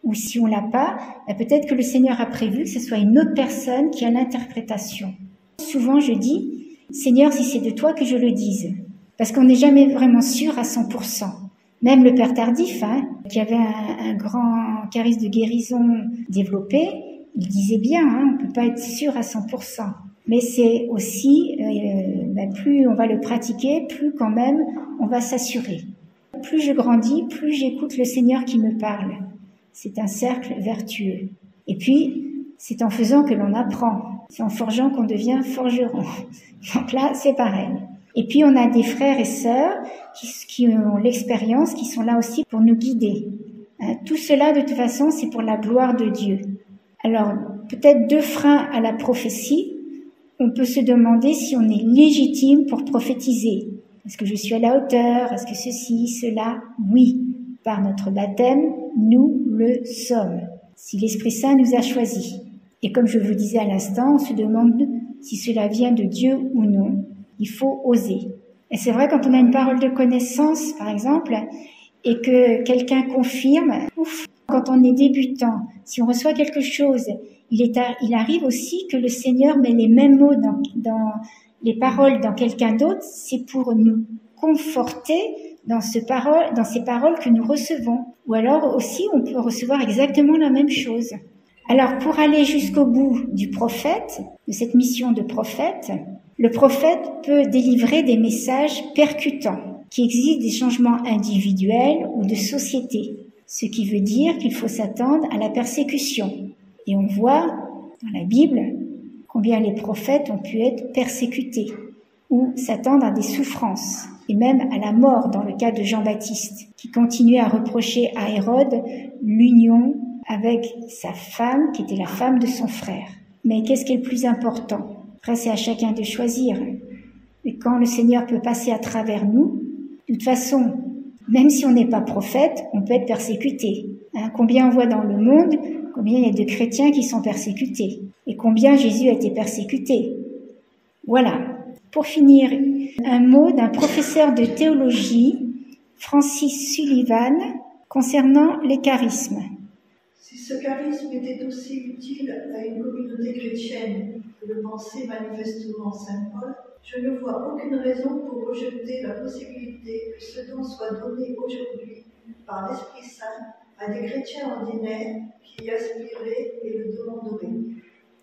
ou si on l'a pas, peut-être que le Seigneur a prévu que ce soit une autre personne qui a l'interprétation. Souvent, je dis, Seigneur, si c'est de toi que je le dise, parce qu'on n'est jamais vraiment sûr à 100%. Même le Père Tardif, qui avait un grand charisme de guérison développé, il disait bien, on peut pas être sûr à 100%. Mais c'est aussi, plus on va le pratiquer, plus quand même on va s'assurer. Plus je grandis, plus j'écoute le Seigneur qui me parle. C'est un cercle vertueux. Et puis, c'est en faisant que l'on apprend. C'est en forgeant qu'on devient forgeron. Donc là, c'est pareil. Et puis, on a des frères et sœurs qui ont l'expérience, qui sont là aussi pour nous guider. Tout cela, de toute façon, c'est pour la gloire de Dieu. Alors, peut-être 2 freins à la prophétie. On peut se demander si on est légitime pour prophétiser. Est-ce que je suis à la hauteur? Est-ce que ceci, cela? Oui. Par notre baptême, nous le sommes. Si l'Esprit Saint nous a choisis. Et comme je vous disais à l'instant, on se demande si cela vient de Dieu ou non. Il faut oser. Et c'est vrai, quand on a une parole de connaissance, par exemple, et que quelqu'un confirme, quand on est débutant, si on reçoit quelque chose, il arrive aussi que le Seigneur met les mêmes mots dans les paroles dans quelqu'un d'autre, c'est pour nous conforter dans ces paroles que nous recevons. Ou alors aussi, on peut recevoir exactement la même chose. Alors, pour aller jusqu'au bout du prophète, de cette mission de prophète, le prophète peut délivrer des messages percutants qui exigent des changements individuels ou de société, ce qui veut dire qu'il faut s'attendre à la persécution. Et on voit dans la Bible combien les prophètes ont pu être persécutés ou s'attendre à des souffrances et même à la mort dans le cas de Jean-Baptiste, qui continuait à reprocher à Hérode l'union avec sa femme, qui était la femme de son frère. Mais qu'est-ce qui est le plus important? Après, c'est à chacun de choisir. Et quand le Seigneur peut passer à travers nous, de toute façon, même si on n'est pas prophète, on peut être persécuté. Combien on voit dans le monde, combien il y a de chrétiens qui sont persécutés. et combien Jésus a été persécuté. Voilà. Pour finir, un mot d'un professeur de théologie, Francis Sullivan, concernant les charismes. Si ce charisme était aussi utile à une communauté chrétienne que le pensait manifestement saint Paul, je ne vois aucune raison pour rejeter la possibilité que ce don soit donné aujourd'hui par l'Esprit Saint à des chrétiens ordinaires qui y aspireraient et le demanderaient.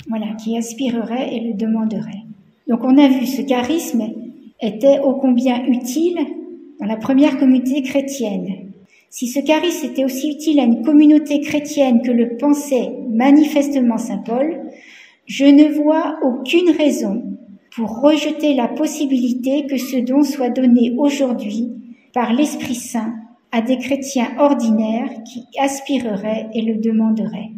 Voilà, qui aspireraient et le demanderaient. Donc on a vu, ce charisme était ô combien utile dans la première communauté chrétienne. Si ce charisme était aussi utile à une communauté chrétienne que le pensait manifestement saint Paul, je ne vois aucune raison pour rejeter la possibilité que ce don soit donné aujourd'hui par l'Esprit Saint à des chrétiens ordinaires qui aspireraient et le demanderaient.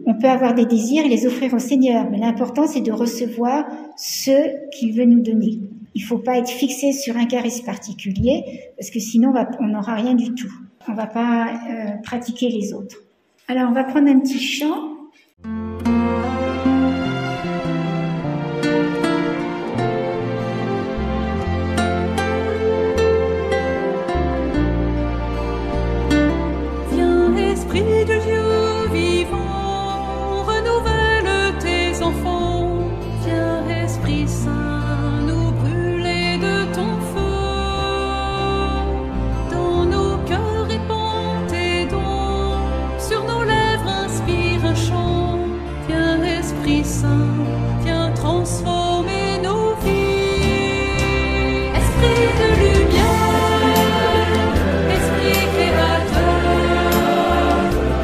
On peut avoir des désirs et les offrir au Seigneur, mais l'important c'est de recevoir ce qu'il veut nous donner. Il ne faut pas être fixé sur un charisme particulier, parce que sinon on n'aura rien du tout. On ne va pas pratiquer les autres. Alors on va prendre un petit chant. Viens, Esprit de Dieu vivant, renouvelle tes enfants. Viens, Esprit Saint, nous brûler de ton feu. Dans nos cœurs répand tes dons, sur nos lèvres inspire un chant. Viens, Esprit Saint, viens transformer nos vies. Esprit de lumière, Esprit créateur,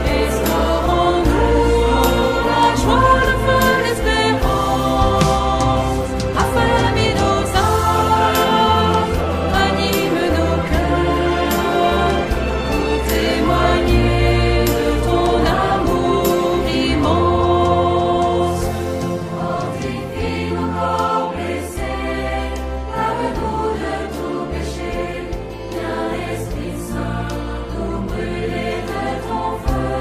restaure en nous la joie, le feu, l'espérance. Affermis nos âmes, anime nos cœurs, pour témoigner de ton amour immense. Fortifie nos corps blessés, lave-nous de tout péché. Viens, Esprit Saint, nous brûler de ton feu.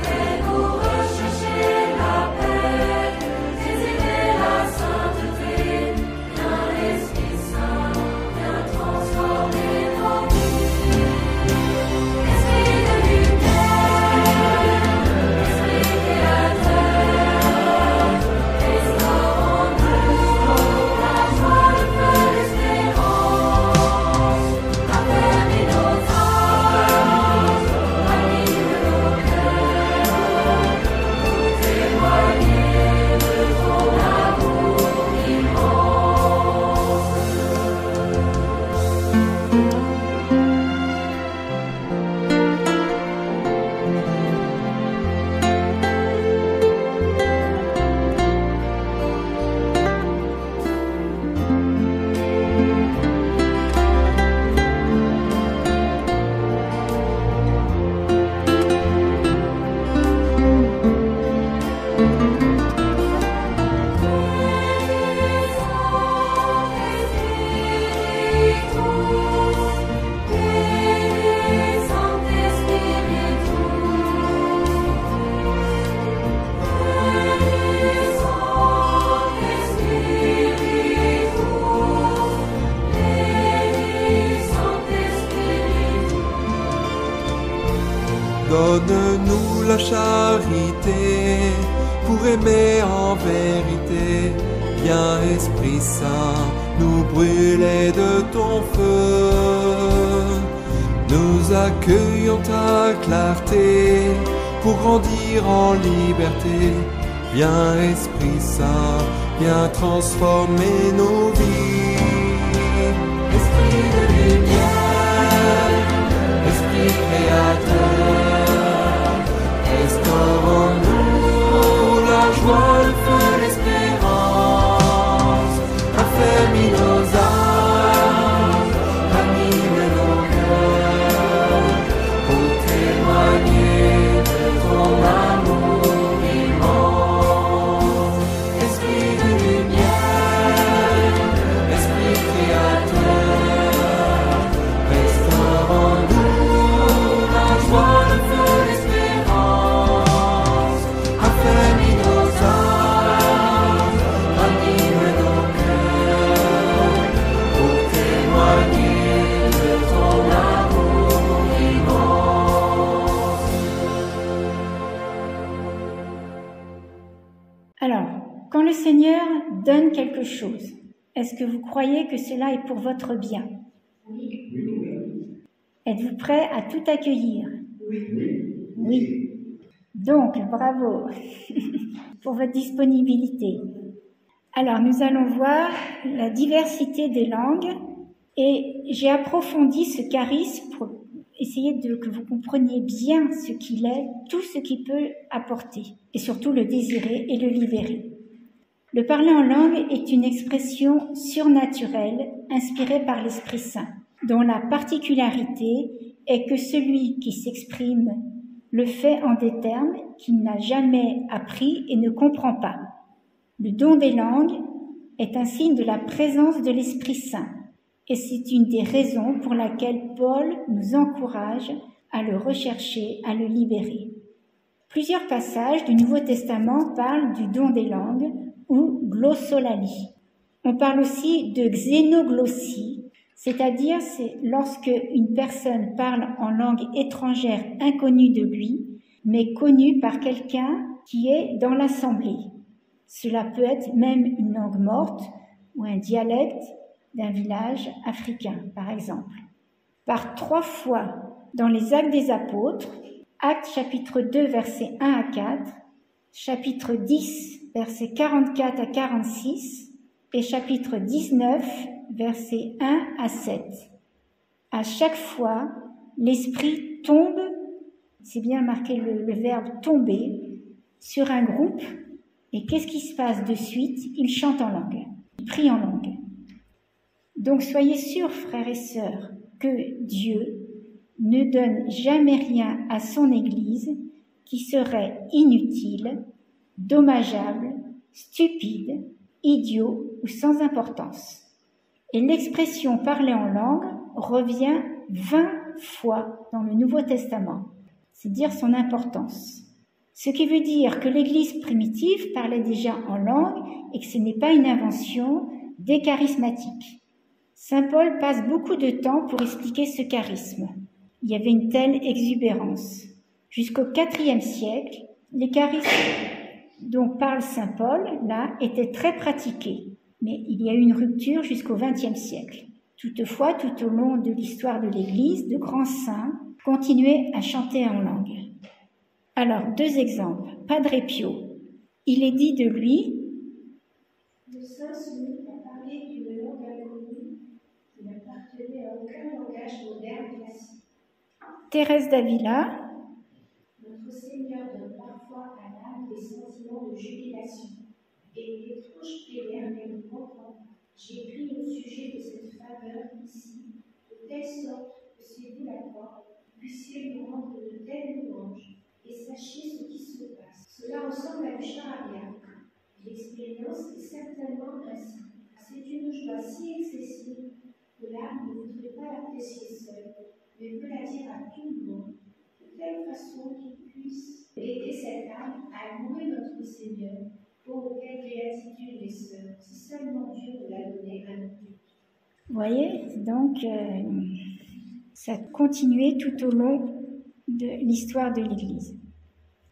Fais-nous rechercher la paix, désirer la sainteté. Viens, Esprit Saint, viens transformer nos vies. Esprit de lumière, Esprit créateur, restaure en nous la joie, le feu, l'espérance. Affermis nos âmes, anime nos cœurs, pour témoigner de ton amour immense. Donne-nous la charité pour aimer en vérité. Viens, Esprit Saint, nous brûler de ton feu. Nous accueillons ta clarté pour grandir en liberté. Viens, Esprit Saint, viens transformer nos vies. Esprit de lumière, Esprit créateur, restaure en nous la joie, le feu, l'espérance. Affermis nos âmes, anime nos cœurs, pour témoigner de ton amour immense. Esprit de lumière, Esprit Seigneur donne quelque chose, est-ce que vous croyez que cela est pour votre bien? Oui. Êtes-vous prêt à tout accueillir? Oui. Donc, bravo pour votre disponibilité. Alors, nous allons voir la diversité des langues et j'ai approfondi ce charisme pour essayer que vous compreniez bien ce qu'il est, tout ce qu'il peut apporter et surtout le désirer et le libérer. Le parler en langue est une expression surnaturelle inspirée par l'Esprit Saint, dont la particularité est que celui qui s'exprime le fait en des termes qu'il n'a jamais appris et ne comprend pas. Le don des langues est un signe de la présence de l'Esprit Saint, et c'est une des raisons pour laquelle Paul nous encourage à le rechercher, à le libérer. Plusieurs passages du Nouveau Testament parlent du don des langues ou glossolalie. On parle aussi de xénoglossie, c'est-à-dire c'est lorsque une personne parle en langue étrangère inconnue de lui, mais connue par quelqu'un qui est dans l'assemblée. Cela peut être même une langue morte ou un dialecte d'un village africain, par exemple. Par 3 fois dans les Actes des Apôtres, Actes chapitre 2, versets 1 à 4, chapitre 10, versets 44 à 46, et chapitre 19, versets 1 à 7. À chaque fois, l'Esprit tombe, c'est bien marqué le verbe tomber, sur un groupe, et qu'est-ce qui se passe de suite? Il chante en langue, il prie en langue. Donc soyez sûrs, frères et sœurs, que Dieu ne donne jamais rien à son Église qui serait inutile, dommageable, stupide, idiot ou sans importance. Et l'expression parler en langue revient 20 fois dans le Nouveau Testament. C'est dire son importance. Ce qui veut dire que l'Église primitive parlait déjà en langue et que ce n'est pas une invention des charismatiques. Saint Paul passe beaucoup de temps pour expliquer ce charisme. Il y avait une telle exubérance. Jusqu'au IVe siècle, les charismes dont parle Saint Paul, là, étaient très pratiqués. Mais il y a eu une rupture jusqu'au XXe siècle. Toutefois, tout au long de l'histoire de l'Église, de grands saints continuaient à chanter en langue. Alors, 2 exemples. Padre Pio, il est dit de lui: Le saint se mit à parler d'une langue inconnue qui n'appartenait à aucun langage moderne classique. Thérèse d'Avila, Notre Seigneur donne parfois à l'âme des sentiments de jubilation, et l'étrange prière ne le comprend pas. J'écris au sujet de cette faveur ici, de telle sorte que si vous la croyez, vous puissiez lui rendre de telles louanges, et sachez ce qui se passe. Cela ressemble à du charabia. L'expérience est certainement ainsi. C'est une joie si excessive que l'âme ne voudrait pas l'apprécier seule, mais veut la dire à tout le monde, de telle façon qu'il puisse aider cette âme à louer notre Seigneur. Oh, quelle béatitude, les sœurs, si seulement Dieu nous l'a donné à nous toutes. vous voyez, donc ça continuait tout au long de l'histoire de l'Église.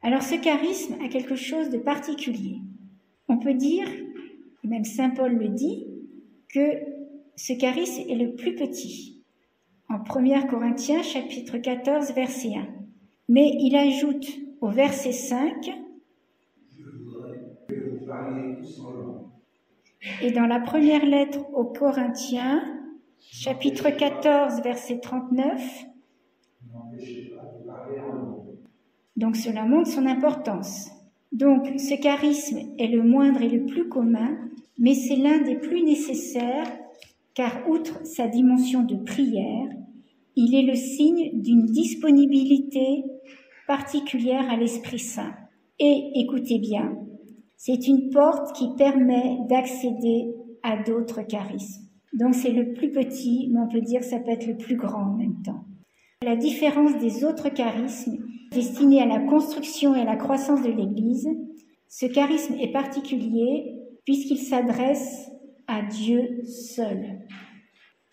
Alors ce charisme a quelque chose de particulier. On peut dire, même Saint Paul le dit, que ce charisme est le plus petit. En 1 Corinthiens, chapitre 14, verset 1. Mais il ajoute au verset 5, Je voudrais que vous parliez tous en langue. et dans la première lettre aux Corinthiens, chapitre 14, verset 39, N'empêchez pas de parler en langue. donc cela montre son importance. Donc ce charisme est le moindre et le plus commun, mais c'est l'un des plus nécessaires, car outre sa dimension de prière, il est le signe d'une disponibilité particulière à l'Esprit Saint. Et écoutez bien, c'est une porte qui permet d'accéder à d'autres charismes. Donc c'est le plus petit, mais on peut dire que ça peut être le plus grand en même temps. À la différence des autres charismes destinés à la construction et à la croissance de l'Église, ce charisme est particulier puisqu'il s'adresse à Dieu seul.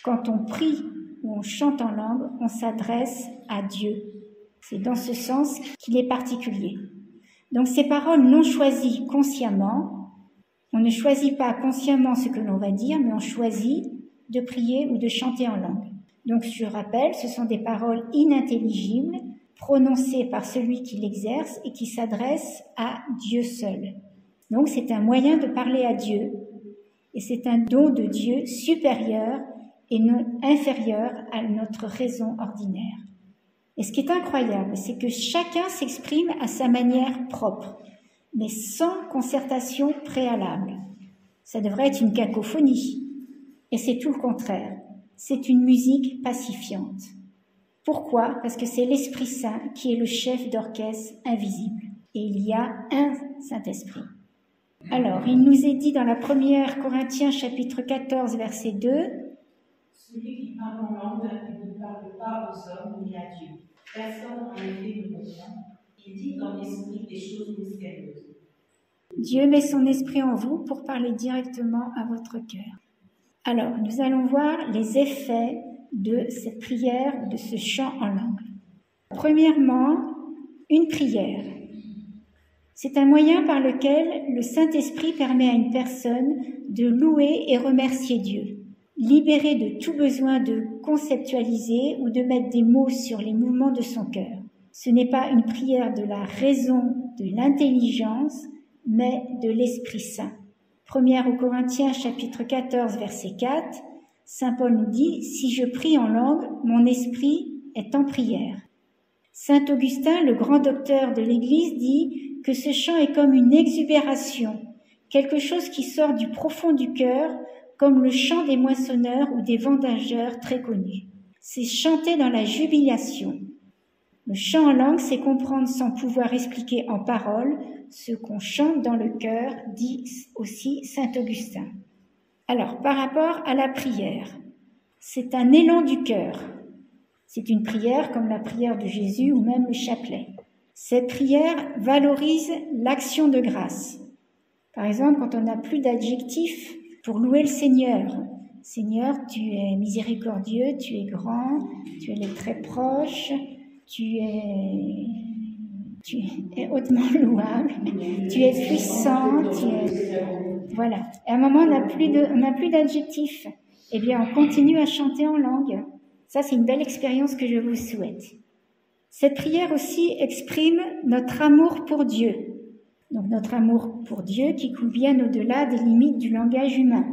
Quand on prie ou on chante en langue, on s'adresse à Dieu. C'est dans ce sens qu'il est particulier. Donc ces paroles non choisies consciemment On ne choisit pas consciemment ce que l'on va dire, mais on choisit de prier ou de chanter en langue. Donc je rappelle, ce sont des paroles inintelligibles, prononcées par celui qui l'exerce et qui s'adresse à Dieu seul. Donc c'est un moyen de parler à Dieu, et c'est un don de Dieu supérieur et non inférieur à notre raison ordinaire. Et ce qui est incroyable, c'est que chacun s'exprime à sa manière propre, mais sans concertation préalable. Ça devrait être une cacophonie. Et c'est tout le contraire. C'est une musique pacifiante. Pourquoi ? Parce que c'est l'Esprit Saint qui est le chef d'orchestre invisible. Et il y a un Saint-Esprit. Alors, il nous est dit dans la première Corinthiens chapitre 14, verset 2, « Celui qui parle en langue ne parle pas aux hommes ni à Dieu. Personne en effet ne comprend. Il dit dans l'esprit des choses mystérieuses. » Dieu met son esprit en vous pour parler directement à votre cœur. Alors, nous allons voir les effets de cette prière, de ce chant en langue. Premièrement, une prière. C'est un moyen par lequel le Saint-Esprit permet à une personne de louer et remercier Dieu, libéré de tout besoin de conceptualiser ou de mettre des mots sur les mouvements de son cœur. Ce n'est pas une prière de la raison, de l'intelligence, mais de l'Esprit Saint. 1 Corinthiens chapitre 14 verset 4, Saint Paul nous dit « Si je prie en langue, mon esprit est en prière ». Saint Augustin, le grand docteur de l'Église, dit que ce chant est comme une exubération, quelque chose qui sort du profond du cœur, comme le chant des moissonneurs ou des vendangeurs très connus. C'est chanter dans la jubilation. Le chant en langue, c'est comprendre sans pouvoir expliquer en paroles ce qu'on chante dans le cœur, dit aussi saint Augustin. Alors, par rapport à la prière, c'est un élan du cœur. C'est une prière comme la prière de Jésus ou même le chapelet. Cette prière valorise l'action de grâce. Par exemple, quand on n'a plus d'adjectifs pour louer le Seigneur. Seigneur, tu es miséricordieux, tu es grand, tu es très proche, tu es hautement louable, tu es puissant, Voilà. Et à un moment, on n'a plus d'adjectifs. Eh bien, on continue à chanter en langue. Ça, c'est une belle expérience que je vous souhaite. Cette prière aussi exprime notre amour pour Dieu. Donc, notre amour pour Dieu qui coule bien au-delà des limites du langage humain.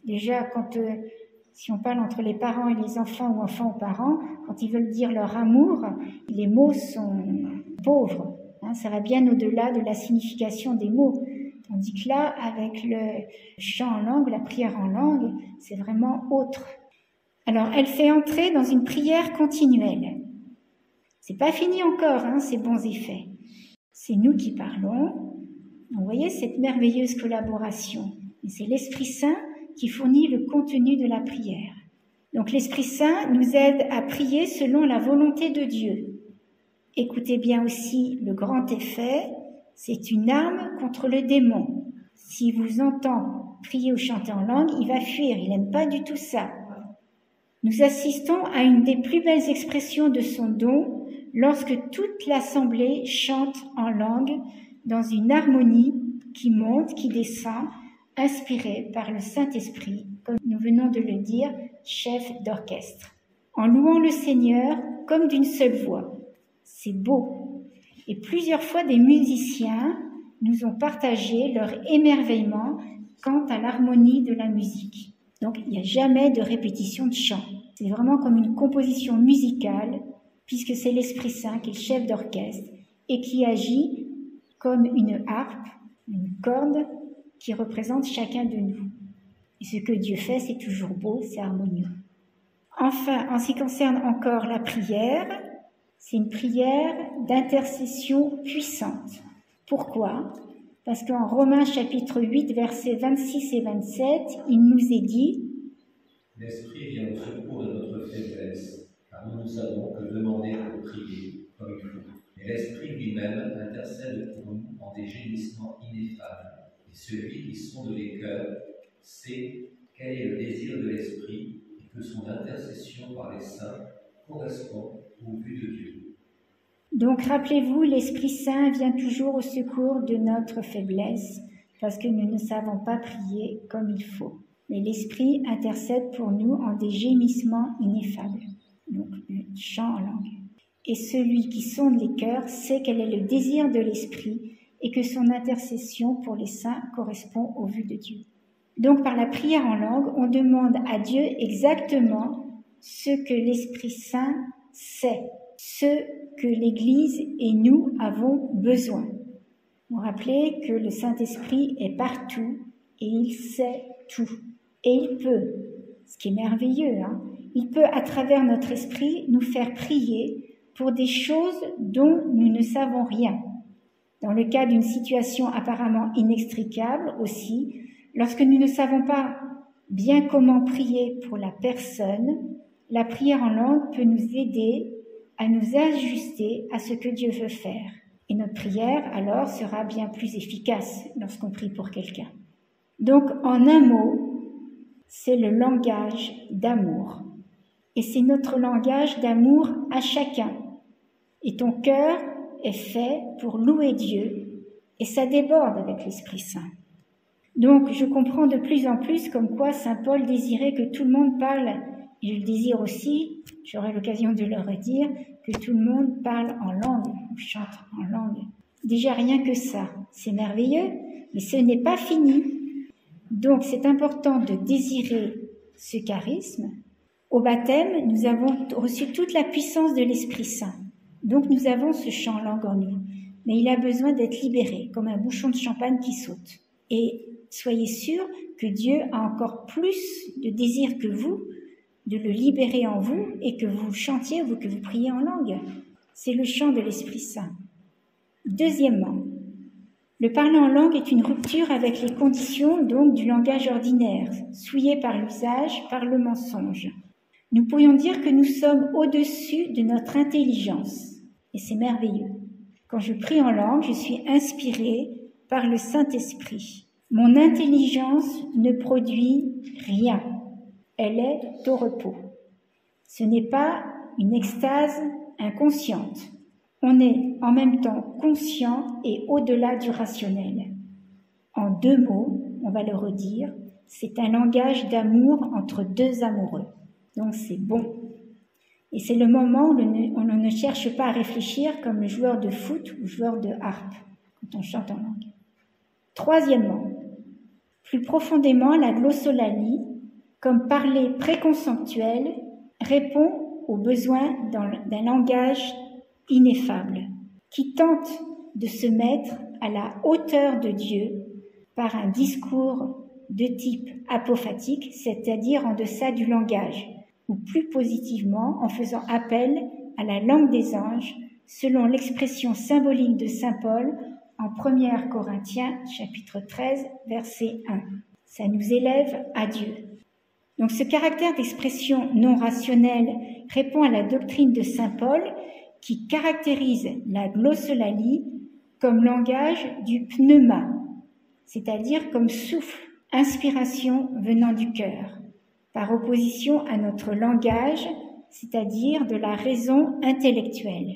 Déjà, si on parle entre les parents et les enfants ou enfants aux parents, quand ils veulent dire leur amour, les mots sont pauvres. Ça va bien au-delà de la signification des mots. Tandis que là, avec le chant en langue, la prière en langue, c'est vraiment autre. Alors, elle fait entrer dans une prière continuelle. C'est pas fini encore, ces bons effets. C'est nous qui parlons. Vous voyez cette merveilleuse collaboration. Et c'est l'Esprit Saint qui fournit le contenu de la prière. Donc l'Esprit Saint nous aide à prier selon la volonté de Dieu. Écoutez bien aussi le grand effet, c'est une arme contre le démon. S'il vous entend prier ou chanter en langue, il va fuir, il n'aime pas du tout ça. Nous assistons à une des plus belles expressions de son don lorsque toute l'assemblée chante en langue dans une harmonie qui monte, qui descend, inspirée par le Saint-Esprit, comme nous venons de le dire, chef d'orchestre, en louant le Seigneur comme d'une seule voix. C'est beau. Et plusieurs fois, des musiciens nous ont partagé leur émerveillement quant à l'harmonie de la musique. Donc, il n'y a jamais de répétition de chant. C'est vraiment comme une composition musicale, puisque c'est l'Esprit Saint qui est le chef d'orchestre et qui agit comme une harpe, une corde qui représente chacun de nous. Et ce que Dieu fait, c'est toujours beau, c'est harmonieux. Enfin, en ce qui concerne encore la prière, c'est une prière d'intercession puissante. Pourquoi ? Parce qu'en Romains chapitre 8, versets 26 et 27, il nous est dit « L'Esprit vient au secours de notre faiblesse, car nous ne savons que demander pour prier comme il faut. Et l'Esprit lui-même intercède pour nous en des gémissements ineffables. Et celui qui sonde les cœurs sait quel est le désir de l'Esprit et que son intercession par les saints correspond au but de Dieu. » Donc rappelez-vous, l'Esprit Saint vient toujours au secours de notre faiblesse, parce que nous ne savons pas prier comme il faut. Mais l'Esprit intercède pour nous en des gémissements ineffables. Donc, le chant en langue. Et celui qui sonde les cœurs sait quel est le désir de l'Esprit et que son intercession pour les saints correspond aux vues de Dieu. Donc, par la prière en langue, on demande à Dieu exactement ce que l'Esprit Saint sait, ce que l'Église et nous avons besoin. Vous rappelez que le Saint-Esprit est partout et il sait tout. Et il peut, ce qui est merveilleux, il peut à travers notre esprit nous faire prier pour des choses dont nous ne savons rien. Dans le cas d'une situation apparemment inextricable aussi, lorsque nous ne savons pas bien comment prier pour la personne, la prière en langue peut nous aider à nous ajuster à ce que Dieu veut faire. Et notre prière, alors, sera bien plus efficace lorsqu'on prie pour quelqu'un. Donc, en un mot, c'est le langage d'amour. Et c'est notre langage d'amour à chacun. Et ton cœur est fait pour louer Dieu, et ça déborde avec l'Esprit Saint. Donc, je comprends de plus en plus comme quoi Saint Paul désirait que tout le monde parle, et je le désire aussi, j'aurai l'occasion de le redire, que tout le monde parle en langue, ou chante en langue. Déjà rien que ça, c'est merveilleux, mais ce n'est pas fini. Donc, c'est important de désirer ce charisme. Au baptême, nous avons reçu toute la puissance de l'Esprit Saint. Donc, nous avons ce chant en langue en nous. Mais il a besoin d'être libéré, comme un bouchon de champagne qui saute. Et soyez sûrs que Dieu a encore plus de désir que vous, de le libérer en vous et que vous chantiez ou que vous priez en langue. C'est le chant de l'Esprit Saint. Deuxièmement, le parler en langue est une rupture avec les conditions donc du langage ordinaire, souillé par l'usage, par le mensonge. Nous pourrions dire que nous sommes au-dessus de notre intelligence, et c'est merveilleux. Quand je prie en langue, je suis inspirée par le Saint-Esprit. Mon intelligence ne produit rien. Elle est au repos. Ce n'est pas une extase inconsciente. On est en même temps conscient et au-delà du rationnel. En deux mots, on va le redire, c'est un langage d'amour entre deux amoureux. Donc c'est bon. Et c'est le moment où on ne cherche pas à réfléchir comme le joueur de foot ou le joueur de harpe, quand on chante en langue. Troisièmement, plus profondément, la glossolalie, comme parler préconceptuel, répond aux besoins d'un langage ineffable, qui tente de se mettre à la hauteur de Dieu par un discours de type apophatique, c'est-à-dire en deçà du langage, ou plus positivement en faisant appel à la langue des anges, selon l'expression symbolique de saint Paul en 1 Corinthiens chapitre 13, verset 1. Ça nous élève à Dieu. Donc ce caractère d'expression non rationnelle répond à la doctrine de saint Paul qui caractérise la glossolalie comme langage du pneuma, c'est-à-dire comme souffle, inspiration venant du cœur, par opposition à notre langage, c'est-à-dire de la raison intellectuelle.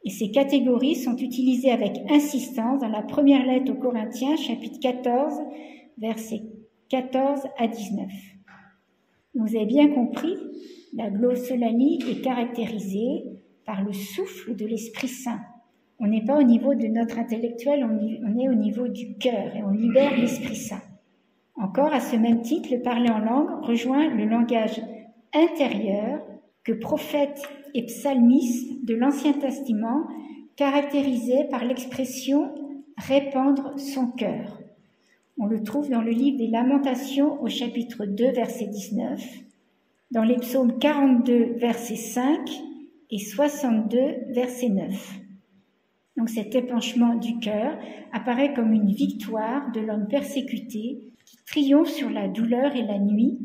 Et ces catégories sont utilisées avec insistance dans la première lettre aux Corinthiens, chapitre 14, versets 14 à 19. Vous avez bien compris, la glossolalie est caractérisée par le souffle de l'Esprit Saint. On n'est pas au niveau de notre intellectuel, on est au niveau du cœur et on libère l'Esprit Saint. Encore, à ce même titre, le parler en langue rejoint le langage intérieur que prophètes et psalmistes de l'Ancien Testament caractérisaient par l'expression « répandre son cœur ». On le trouve dans le livre des Lamentations au chapitre 2, verset 19, dans les psaumes 42, verset 5 et 62, verset 9. Donc cet épanchement du cœur apparaît comme une victoire de l'homme persécuté qui triomphe sur la douleur et la nuit.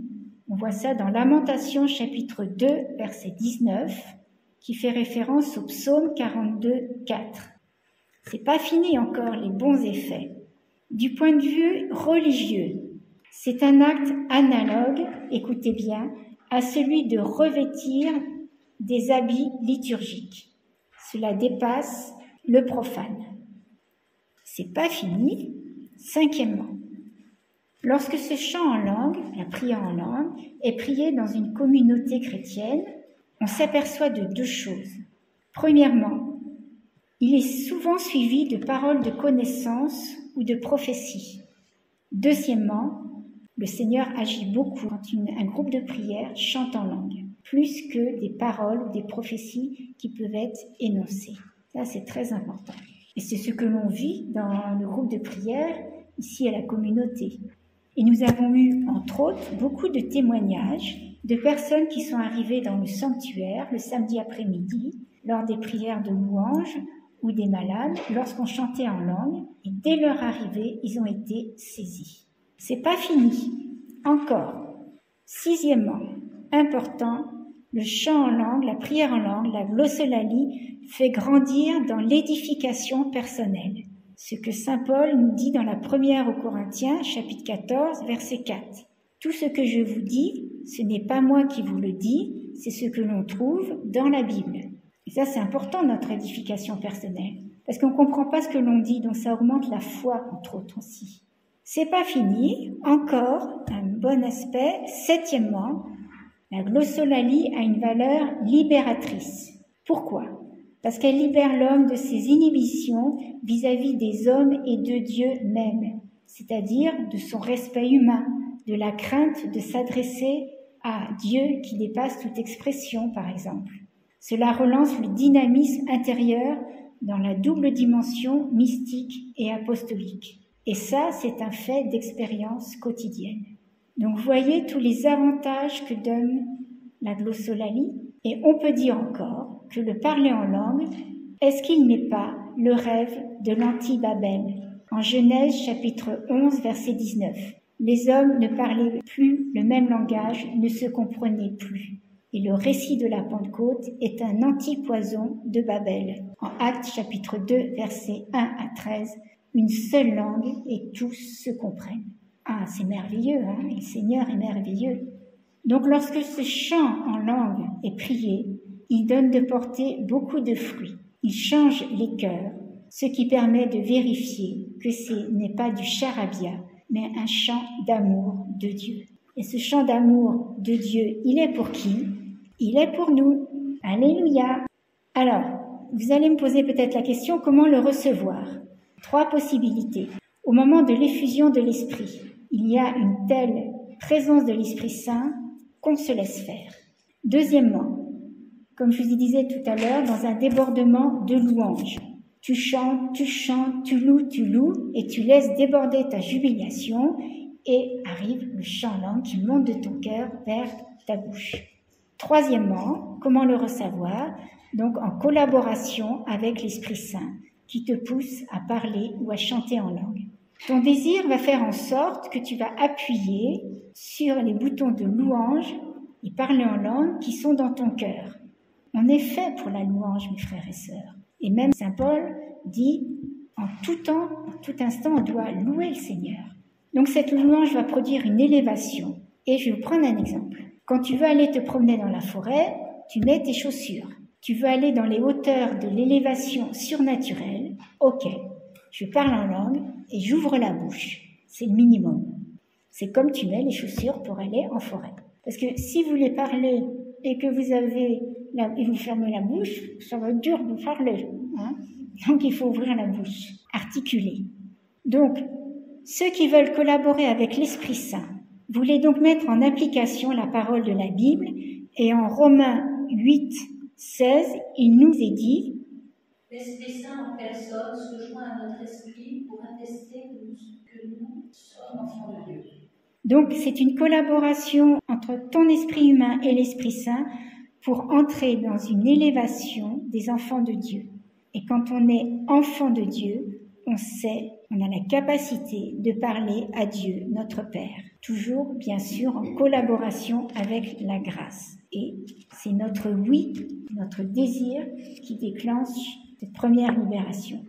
On voit ça dans Lamentations chapitre 2, verset 19, qui fait référence au psaume 42, 4. C'est pas fini encore les bons effets. Du point de vue religieux, c'est un acte analogue, écoutez bien, à celui de revêtir des habits liturgiques. Cela dépasse le profane. C'est pas fini, Cinquièmement, lorsque ce chant en langue, la prière en langue, est prié dans une communauté chrétienne, on s'aperçoit de deux choses. Premièrement, il est souvent suivi de paroles de connaissance ou de prophétie. Deuxièmement, le Seigneur agit beaucoup quand un groupe de prière chante en langue, plus que des paroles ou des prophéties qui peuvent être énoncées. Ça, c'est très important. Et c'est ce que l'on vit dans le groupe de prière, ici à la communauté. Et nous avons eu, entre autres, beaucoup de témoignages de personnes qui sont arrivées dans le sanctuaire le samedi après-midi, lors des prières de louange ou des malades, lorsqu'on chantait en langue, et dès leur arrivée, ils ont été saisis. C'est pas fini. Encore. Sixièmement, important, le chant en langue, la prière en langue, la glossolalie, fait grandir dans l'édification personnelle. Ce que saint Paul nous dit dans la première aux Corinthiens, chapitre 14, verset 4. Tout ce que je vous dis, ce n'est pas moi qui vous le dis, c'est ce que l'on trouve dans la Bible. Et ça, c'est important, notre édification personnelle. Parce qu'on ne comprend pas ce que l'on dit, donc ça augmente la foi, entre autres aussi. C'est pas fini. Encore un bon aspect. Septièmement, la glossolalie a une valeur libératrice. Pourquoi ? Parce qu'elle libère l'homme de ses inhibitions vis-à-vis des hommes et de Dieu même, c'est-à-dire de son respect humain, de la crainte de s'adresser à Dieu qui dépasse toute expression, par exemple. Cela relance le dynamisme intérieur dans la double dimension mystique et apostolique. Et ça, c'est un fait d'expérience quotidienne. Donc, vous voyez tous les avantages que donne la glossolalie. Et on peut dire encore que le parler en langue, est-ce qu'il n'est pas le rêve de l'anti-Babel ? En Genèse, chapitre 11, verset 19. Les hommes ne parlaient plus le même langage, ne se comprenaient plus. Et le récit de la Pentecôte est un antipoison de Babel. En Actes, chapitre 2, versets 1 à 13, une seule langue et tous se comprennent. Ah, c'est merveilleux, hein ? Le Seigneur est merveilleux. Donc, lorsque ce chant en langue est prié, il donne de porter beaucoup de fruits. Il change les cœurs, ce qui permet de vérifier que ce n'est pas du charabia, mais un chant d'amour de Dieu. Et ce chant d'amour de Dieu, il est pour qui ? Il est pour nous. Alléluia. Alors, vous allez me poser peut-être la question, comment le recevoir ? 3 possibilités. Au moment de l'effusion de l'Esprit, il y a une telle présence de l'Esprit Saint qu'on se laisse faire. Deuxièmement, comme je vous disais tout à l'heure, dans un débordement de louange. Tu chantes, tu loues, et tu laisses déborder ta jubilation, et arrive le chant en langue qui monte de ton cœur vers ta bouche. Troisièmement, comment le recevoir ? Donc en collaboration avec l'Esprit Saint, qui te pousse à parler ou à chanter en langue. Ton désir va faire en sorte que tu vas appuyer sur les boutons de louange et parler en langue qui sont dans ton cœur. On est fait pour la louange, mes frères et sœurs. Et même saint Paul dit, en tout temps, en tout instant, on doit louer le Seigneur. Donc cette louange va produire une élévation. Et je vais vous prendre un exemple. Quand tu veux aller te promener dans la forêt, tu mets tes chaussures. Tu veux aller dans les hauteurs de l'élévation surnaturelle, ok, je parle en langue et j'ouvre la bouche. C'est le minimum. C'est comme tu mets les chaussures pour aller en forêt. Parce que si vous voulez parler et que vous fermez la bouche, ça va être dur de parler. Hein? Donc il faut ouvrir la bouche, articuler. Donc, ceux qui veulent collaborer avec l'Esprit Saint, voulez donc mettre en application la parole de la Bible, et en Romains 8, 16, il nous est dit « L'Esprit Saint en personne se joint à notre esprit pour attester que nous sommes enfants de Dieu. » Donc, c'est une collaboration entre ton esprit humain et l'Esprit Saint pour entrer dans une élévation des enfants de Dieu. Et quand on est enfant de Dieu, on sait, on a la capacité de parler à Dieu, notre Père. Toujours, bien sûr, en collaboration avec la grâce. Et c'est notre oui, notre désir qui déclenche cette première libération.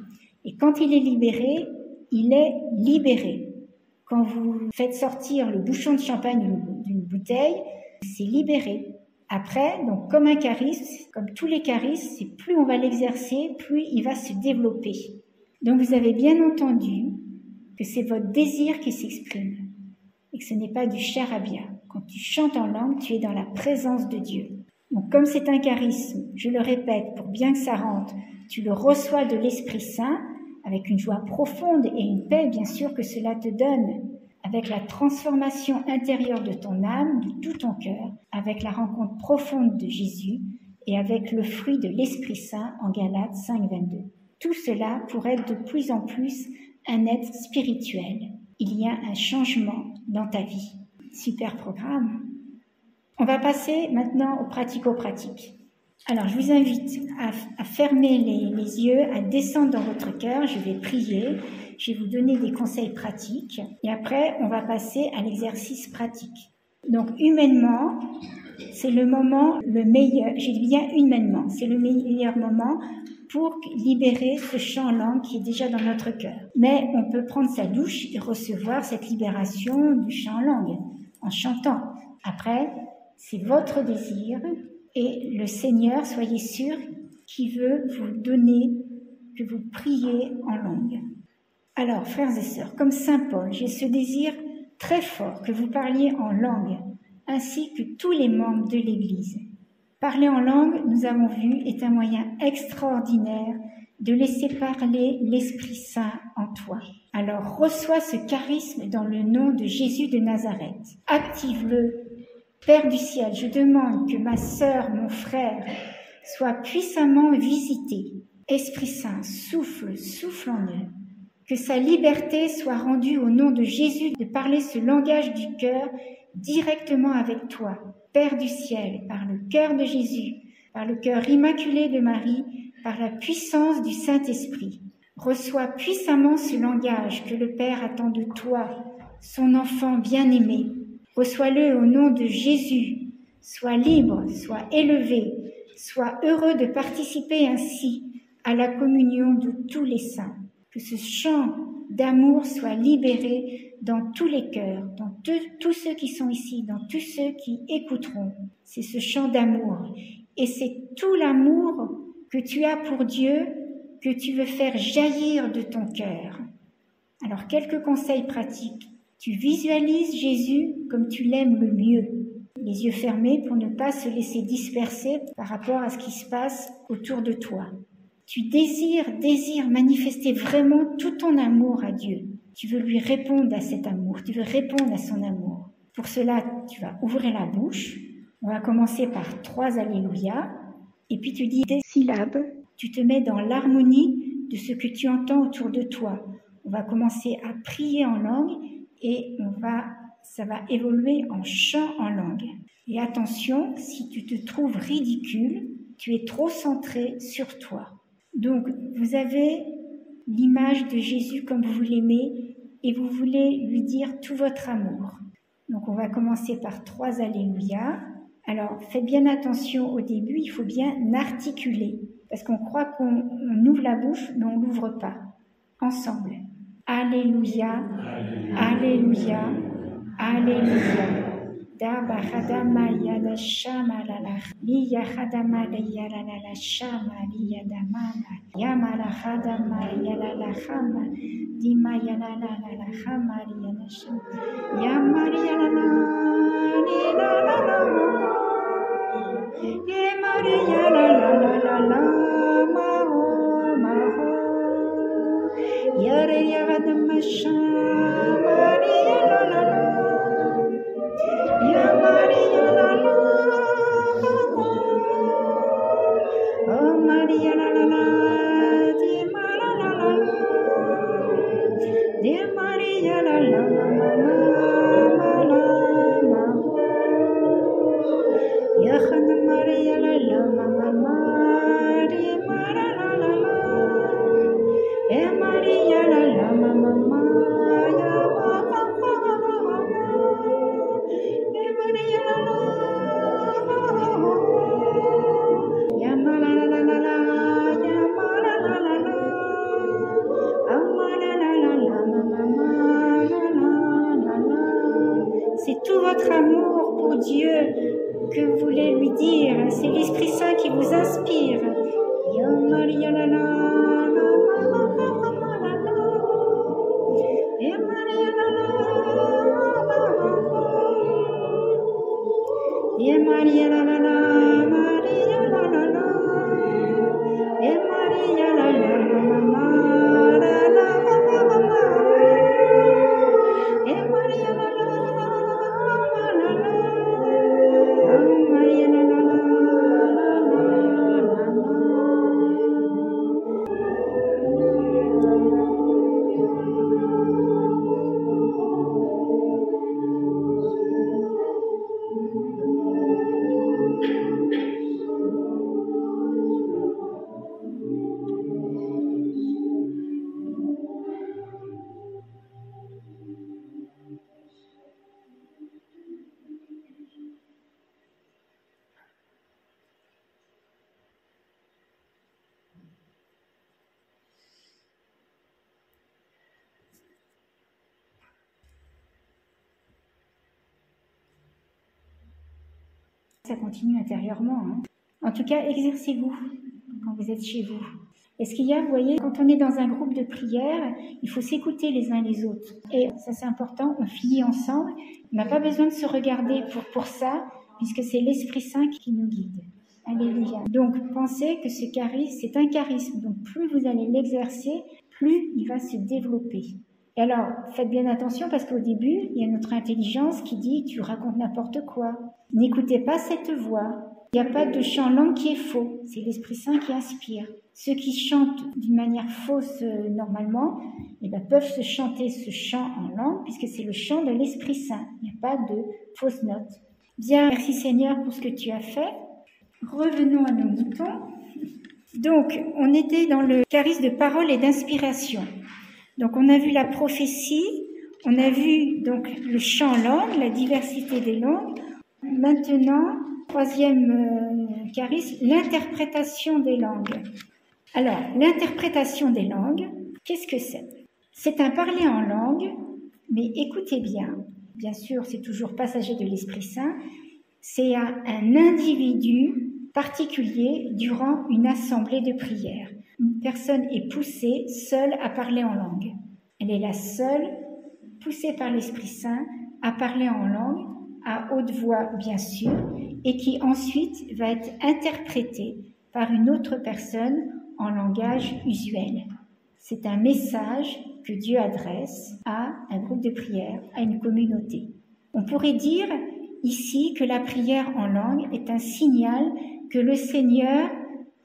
Et quand il est libéré, il est libéré. Quand vous faites sortir le bouchon de champagne d'une bouteille, c'est libéré. Après, donc comme un charisme, comme tous les charismes, c'est plus on va l'exercer, plus il va se développer. Donc vous avez bien entendu que c'est votre désir qui s'exprime et que ce n'est pas du charabia. Quand tu chantes en langue, tu es dans la présence de Dieu. Donc comme c'est un charisme, je le répète, pour bien que ça rentre, tu le reçois de l'Esprit Saint avec une joie profonde et une paix, bien sûr, que cela te donne, avec la transformation intérieure de ton âme, de tout ton cœur, avec la rencontre profonde de Jésus et avec le fruit de l'Esprit Saint en Galates 5:22. Tout cela pour être de plus en plus un être spirituel. Il y a un changement dans ta vie. Super programme. On va passer maintenant au pratico-pratique. Alors, je vous invite à fermer les yeux, à descendre dans votre cœur. Je vais prier, je vais vous donner des conseils pratiques et après, on va passer à l'exercice pratique. Donc, humainement, c'est le moment le meilleur, je dis bien humainement, c'est le meilleur moment pour libérer ce chant en langue qui est déjà dans notre cœur. Mais on peut prendre sa douche et recevoir cette libération du chant en langue en chantant. Après, c'est votre désir et le Seigneur, soyez sûrs, qui veut vous donner, que vous priez en langue. Alors, frères et sœurs, comme Saint Paul, j'ai ce désir très fort que vous parliez en langue, ainsi que tous les membres de l'Église. Parler en langue, nous avons vu, est un moyen extraordinaire de laisser parler l'Esprit Saint en toi. Alors, reçois ce charisme dans le nom de Jésus de Nazareth. Active-le. Père du ciel, je demande que ma sœur, mon frère, soit puissamment visité. Esprit Saint, souffle en eux. Que sa liberté soit rendue au nom de Jésus de parler ce langage du cœur directement avec toi. Père du ciel, par le cœur de Jésus, par le cœur immaculé de Marie, par la puissance du Saint-Esprit. Reçois puissamment ce langage que le Père attend de toi, son enfant bien-aimé. Reçois-le au nom de Jésus. Sois libre, sois élevé, sois heureux de participer ainsi à la communion de tous les saints. Que ce chant d'amour soit libéré dans tous les cœurs, dans tous ceux qui sont ici, dans tous ceux qui écouteront. C'est ce chant d'amour. Et c'est tout l'amour que tu as pour Dieu que tu veux faire jaillir de ton cœur. Alors, quelques conseils pratiques. Tu visualises Jésus comme tu l'aimes le mieux, les yeux fermés pour ne pas se laisser disperser par rapport à ce qui se passe autour de toi. Tu désires manifester vraiment tout ton amour à Dieu. Tu veux lui répondre à cet amour, tu veux répondre à son amour. Pour cela, tu vas ouvrir la bouche. On va commencer par 3 Alléluia. Et puis tu dis des syllabes. Tu te mets dans l'harmonie de ce que tu entends autour de toi. On va commencer à prier en langue et ça va évoluer en chant en langue. Et attention, si tu te trouves ridicule, tu es trop centré sur toi. Donc, vous avez l'image de Jésus comme vous l'aimez et vous voulez lui dire tout votre amour. Donc, on va commencer par 3 Alléluia. Alors, faites bien attention au début, il faut bien articuler parce qu'on croit qu'on ouvre la bouche, mais on ne l'ouvre pas. Ensemble. Alléluia, Alléluia, Alléluia. Daba khadama yada shama lala liya khadama yala lala shama liya damana yamala khadama yala la khama dima yala la khama liya la shama yamari yala la yamari yala la yare yadama shama liya la Ya Maria la la, oh Maria la la la, Di Maria la la la, Di Maria la la la, Ya Khana Maria la la mama, Di Maria la la la, E Maria la la mama, ya mama. C'est tout votre amour pour Dieu que vous voulez lui dire. C'est l'Esprit Saint qui vous inspire. Ya Maria la la la la la la Ça continue intérieurement. En tout cas, exercez-vous quand vous êtes chez vous. Est-ce qu'il y a, vous voyez, quand on est dans un groupe de prière, il faut s'écouter les uns les autres. Et ça, c'est important, on finit ensemble. On n'a pas besoin de se regarder pour ça, puisque c'est l'Esprit Saint qui nous guide. Alléluia. Donc, pensez que ce charisme, c'est un charisme. Donc, plus vous allez l'exercer, plus il va se développer. Et alors, faites bien attention parce qu'au début, il y a notre intelligence qui dit « tu racontes n'importe quoi ». N'écoutez pas cette voix. Il n'y a pas de chant langue qui est faux. C'est l'Esprit Saint qui inspire. Ceux qui chantent d'une manière fausse normalement, peuvent se chanter ce chant en langue puisque c'est le chant de l'Esprit Saint. Il n'y a pas de fausses notes. Bien, merci Seigneur pour ce que tu as fait. Revenons à nos moutons. Donc, on était dans le charisme de parole et d'inspiration. Donc, on a vu la prophétie, on a vu donc le chant en langue, la diversité des langues. Maintenant, troisième charisme, l'interprétation des langues. Alors, l'interprétation des langues, qu'est-ce que c'est? C'est un parler en langue, mais écoutez bien. Bien sûr, c'est toujours passager de l'Esprit Saint. C'est un individu particulier durant une assemblée de prière. Une personne est poussée seule à parler en langue. Elle est la seule, poussée par l'Esprit Saint, à parler en langue, à haute voix bien sûr, et qui ensuite va être interprétée par une autre personne en langage usuel. C'est un message que Dieu adresse à un groupe de prière, à une communauté. On pourrait dire ici que la prière en langue est un signal que le Seigneur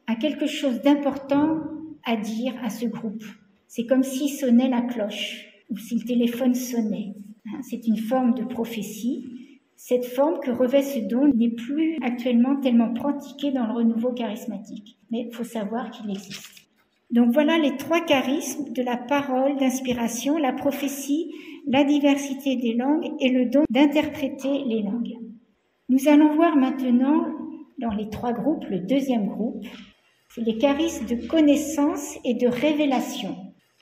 a quelque chose d'important à dire à ce groupe. C'est comme s'il sonnait la cloche ou si le téléphone sonnait. C'est une forme de prophétie. Cette forme que revêt ce don n'est plus actuellement tellement pratiquée dans le renouveau charismatique. Mais il faut savoir qu'il existe. Donc voilà les trois charismes de la parole d'inspiration, la prophétie, la diversité des langues et le don d'interpréter les langues. Nous allons voir maintenant dans les trois groupes, le deuxième groupe, c'est les charismes de connaissance et de révélation.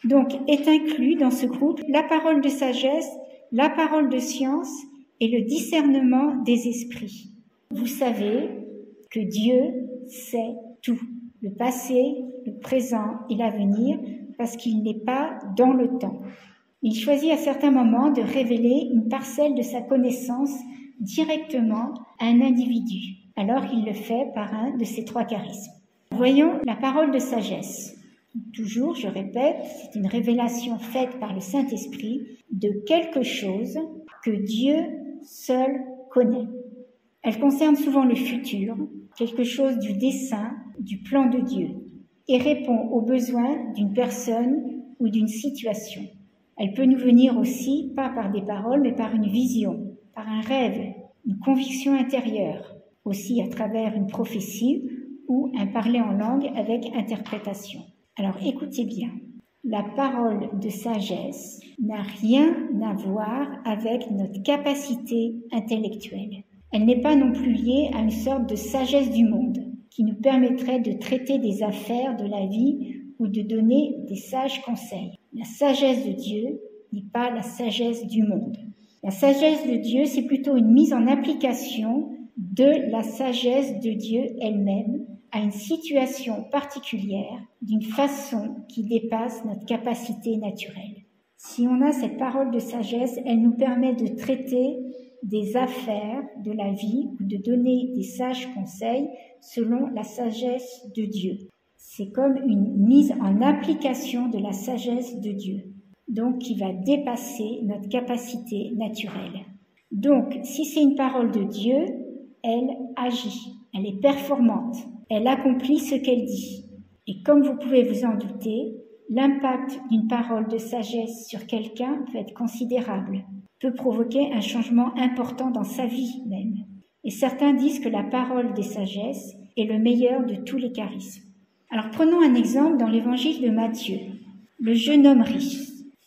Donc est inclus dans ce groupe la parole de sagesse, la parole de science et le discernement des esprits. Vous savez que Dieu sait tout, le passé, le présent et l'avenir, parce qu'il n'est pas dans le temps. Il choisit à certains moments de révéler une parcelle de sa connaissance directement à un individu. Alors il le fait par un de ces trois charismes. Voyons la parole de sagesse. Toujours, je répète, c'est une révélation faite par le Saint-Esprit de quelque chose que Dieu seul connaît. Elle concerne souvent le futur, quelque chose du dessein, du plan de Dieu, et répond aux besoins d'une personne ou d'une situation. Elle peut nous venir aussi, pas par des paroles, mais par une vision, par un rêve, une conviction intérieure, aussi à travers une prophétie ou un parler en langue avec interprétation. Alors écoutez bien, la parole de sagesse n'a rien à voir avec notre capacité intellectuelle. Elle n'est pas non plus liée à une sorte de sagesse du monde qui nous permettrait de traiter des affaires de la vie ou de donner des sages conseils. La sagesse de Dieu n'est pas la sagesse du monde. La sagesse de Dieu, c'est plutôt une mise en application de la sagesse de Dieu elle-même à une situation particulière d'une façon qui dépasse notre capacité naturelle. Si on a cette parole de sagesse, elle nous permet de traiter des affaires de la vie ou de donner des sages conseils selon la sagesse de Dieu. C'est comme une mise en application de la sagesse de Dieu, donc qui va dépasser notre capacité naturelle. Donc, si c'est une parole de Dieu, elle agit, elle est performante, elle accomplit ce qu'elle dit. Et comme vous pouvez vous en douter, l'impact d'une parole de sagesse sur quelqu'un peut être considérable, peut provoquer un changement important dans sa vie même. Et certains disent que la parole des sagesses est le meilleur de tous les charismes. Alors prenons un exemple dans l'évangile de Matthieu, le jeune homme riche.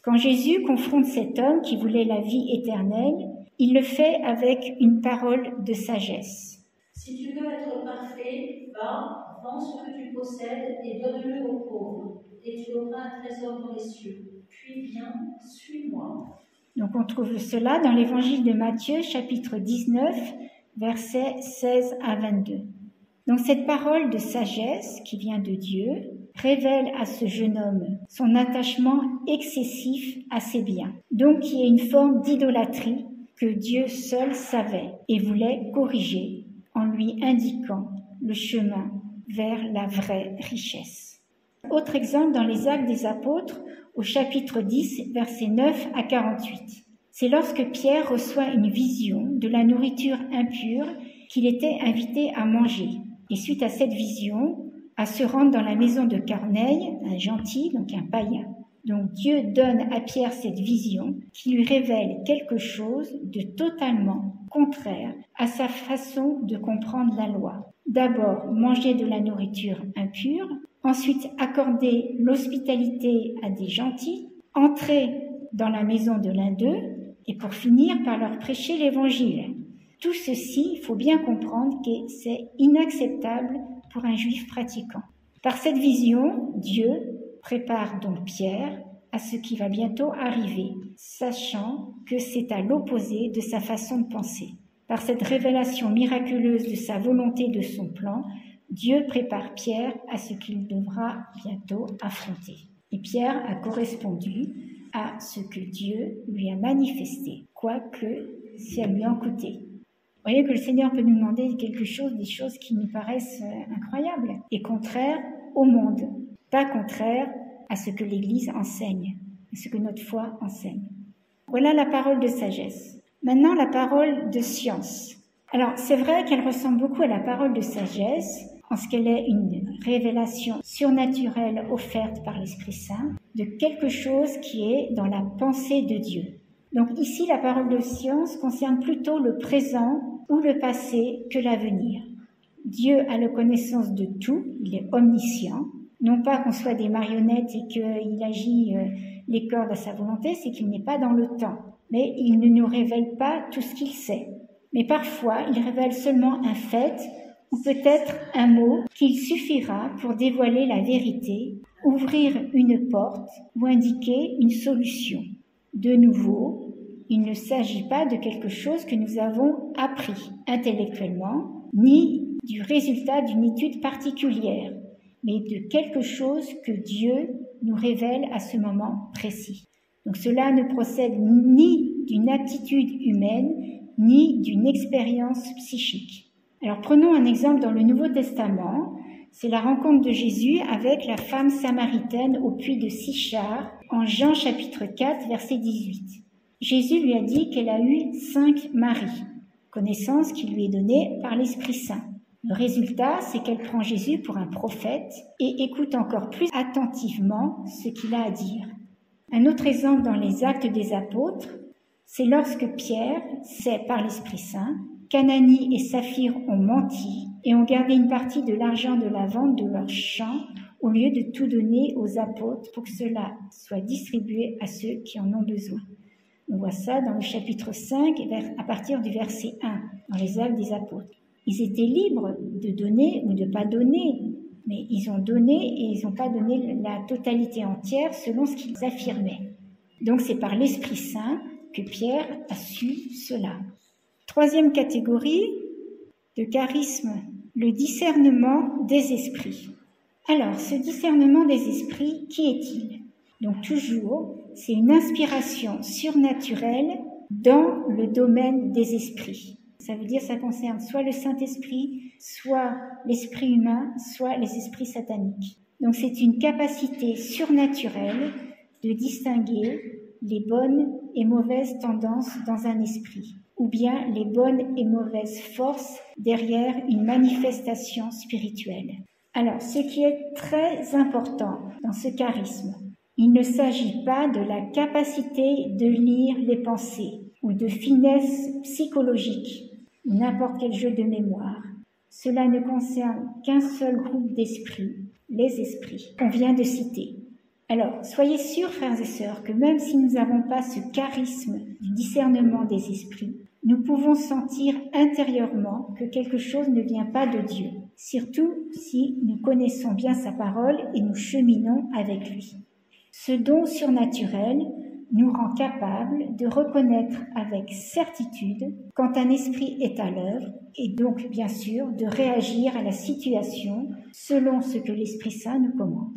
Quand Jésus confronte cet homme qui voulait la vie éternelle, il le fait avec une parole de sagesse. Si tu veux être parfait, va, vends ce que tu possèdes et donne-le aux pauvres, et tu auras un trésor dans les cieux. Puis viens, suis-moi. Donc on trouve cela dans l'évangile de Matthieu, chapitre 19, versets 16 à 22. Donc cette parole de sagesse qui vient de Dieu révèle à ce jeune homme son attachement excessif à ses biens. Donc il y a une forme d'idolâtrie que Dieu seul savait et voulait corriger en lui indiquant le chemin vers la vraie richesse. Autre exemple dans les Actes des Apôtres, au chapitre 10, versets 9 à 48. C'est lorsque Pierre reçoit une vision de la nourriture impure qu'il était invité à manger. Et suite à cette vision, à se rendre dans la maison de Corneille, un gentil, donc un païen. Donc Dieu donne à Pierre cette vision qui lui révèle quelque chose de totalement contraire à sa façon de comprendre la loi. D'abord, manger de la nourriture impure, ensuite accorder l'hospitalité à des gentils, entrer dans la maison de l'un d'eux et pour finir par leur prêcher l'évangile. Tout ceci, il faut bien comprendre que c'est inacceptable pour un juif pratiquant. Par cette vision, Dieu prépare donc Pierre à ce qui va bientôt arriver, sachant que c'est à l'opposé de sa façon de penser. Par cette révélation miraculeuse de sa volonté, de son plan, Dieu prépare Pierre à ce qu'il devra bientôt affronter. Et Pierre a correspondu à ce que Dieu lui a manifesté, quoique ça lui en coûtait. Vous voyez que le Seigneur peut nous demander quelque chose, des choses qui nous paraissent incroyables et contraires au monde, pas contraires à ce que l'Église enseigne, à ce que notre foi enseigne. Voilà la parole de sagesse. Maintenant, la parole de science. Alors, c'est vrai qu'elle ressemble beaucoup à la parole de sagesse, en ce qu'elle est une révélation surnaturelle offerte par l'Esprit Saint de quelque chose qui est dans la pensée de Dieu. Donc ici, la parole de science concerne plutôt le présent ou le passé que l'avenir. Dieu a la connaissance de tout, il est omniscient. Non pas qu'on soit des marionnettes et qu'il agit les cordes à sa volonté, c'est qu'il n'est pas dans le temps. Mais il ne nous révèle pas tout ce qu'il sait. Mais parfois, il révèle seulement un fait ou peut-être un mot qu'il suffira pour dévoiler la vérité, ouvrir une porte ou indiquer une solution. De nouveau, il ne s'agit pas de quelque chose que nous avons appris intellectuellement, ni du résultat d'une étude particulière, mais de quelque chose que Dieu nous révèle à ce moment précis. Donc cela ne procède ni d'une attitude humaine, ni d'une expérience psychique. Alors prenons un exemple dans le Nouveau Testament, c'est la rencontre de Jésus avec la femme samaritaine au puits de Sichar, en Jean chapitre 4, verset 18. Jésus lui a dit qu'elle a eu 5 maris, connaissance qui lui est donnée par l'Esprit Saint. Le résultat, c'est qu'elle prend Jésus pour un prophète et écoute encore plus attentivement ce qu'il a à dire. Un autre exemple dans les Actes des Apôtres, c'est lorsque Pierre sait par l'Esprit Saint qu'Ananie et Saphir ont menti et ont gardé une partie de l'argent de la vente de leurs champs au lieu de tout donner aux apôtres pour que cela soit distribué à ceux qui en ont besoin. On voit ça dans le chapitre 5 à partir du verset 1 dans les Actes des Apôtres. Ils étaient libres de donner ou de ne pas donner, mais ils ont donné et ils n'ont pas donné la totalité entière selon ce qu'ils affirmaient. Donc c'est par l'Esprit Saint que Pierre a su cela. Troisième catégorie de charisme, le discernement des esprits. Alors, ce discernement des esprits, qui est-il? Donc toujours, c'est une inspiration surnaturelle dans le domaine des esprits. Ça veut dire que ça concerne soit le Saint-Esprit, soit l'esprit humain, soit les esprits sataniques. Donc c'est une capacité surnaturelle de distinguer les bonnes et mauvaises tendances dans un esprit, ou bien les bonnes et mauvaises forces derrière une manifestation spirituelle. Alors, ce qui est très important dans ce charisme, il ne s'agit pas de la capacité de lire les pensées ou de finesse psychologique ou n'importe quel jeu de mémoire. Cela ne concerne qu'un seul groupe d'esprits, les esprits qu'on vient de citer. Alors, soyez sûrs, frères et sœurs, que même si nous n'avons pas ce charisme du discernement des esprits, nous pouvons sentir intérieurement que quelque chose ne vient pas de Dieu, surtout si nous connaissons bien sa parole et nous cheminons avec lui. Ce don surnaturel nous rend capables de reconnaître avec certitude quand un esprit est à l'œuvre et donc, bien sûr, de réagir à la situation selon ce que l'Esprit Saint nous commande.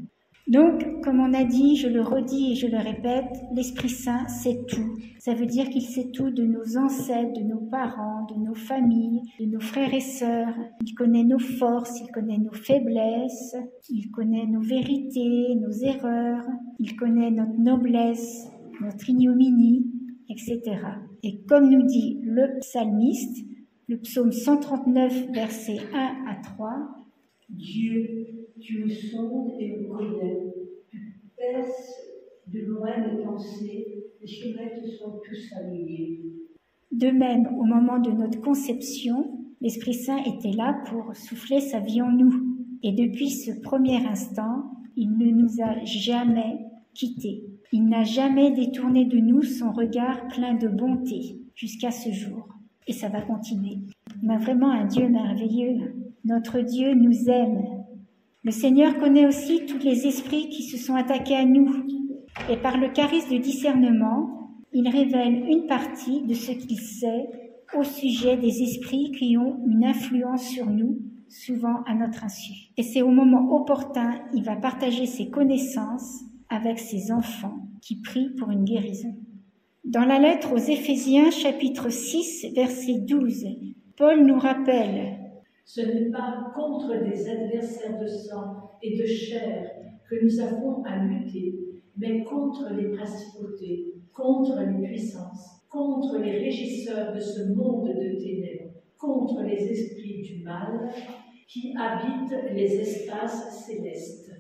Donc, comme on a dit, je le redis et je le répète, l'Esprit Saint sait tout. Ça veut dire qu'il sait tout de nos ancêtres, de nos parents, de nos familles, de nos frères et sœurs. Il connaît nos forces, il connaît nos faiblesses, il connaît nos vérités, nos erreurs, il connaît notre noblesse, notre ignominie, etc. Et comme nous dit le psalmiste, le psaume 139, versets 1 à 3, Dieu, tu me sondes et me connais. Tu perces de loin mes pensées, les chemins te sont tous familiers. De même, au moment de notre conception, l'Esprit Saint était là pour souffler sa vie en nous. Et depuis ce premier instant, il ne nous a jamais quittés. Il n'a jamais détourné de nous son regard plein de bonté jusqu'à ce jour. Et ça va continuer. On a vraiment un Dieu merveilleux. Notre Dieu nous aime. Le Seigneur connaît aussi tous les esprits qui se sont attaqués à nous. Et par le charisme de discernement, il révèle une partie de ce qu'il sait au sujet des esprits qui ont une influence sur nous, souvent à notre insu. Et c'est au moment opportun, il va partager ses connaissances avec ses enfants qui prient pour une guérison. Dans la lettre aux Éphésiens, chapitre 6, verset 12, Paul nous rappelle: Ce n'est pas contre des adversaires de sang et de chair que nous avons à lutter, mais contre les principautés, contre les puissances, contre les régisseurs de ce monde de ténèbres, contre les esprits du mal qui habitent les espaces célestes.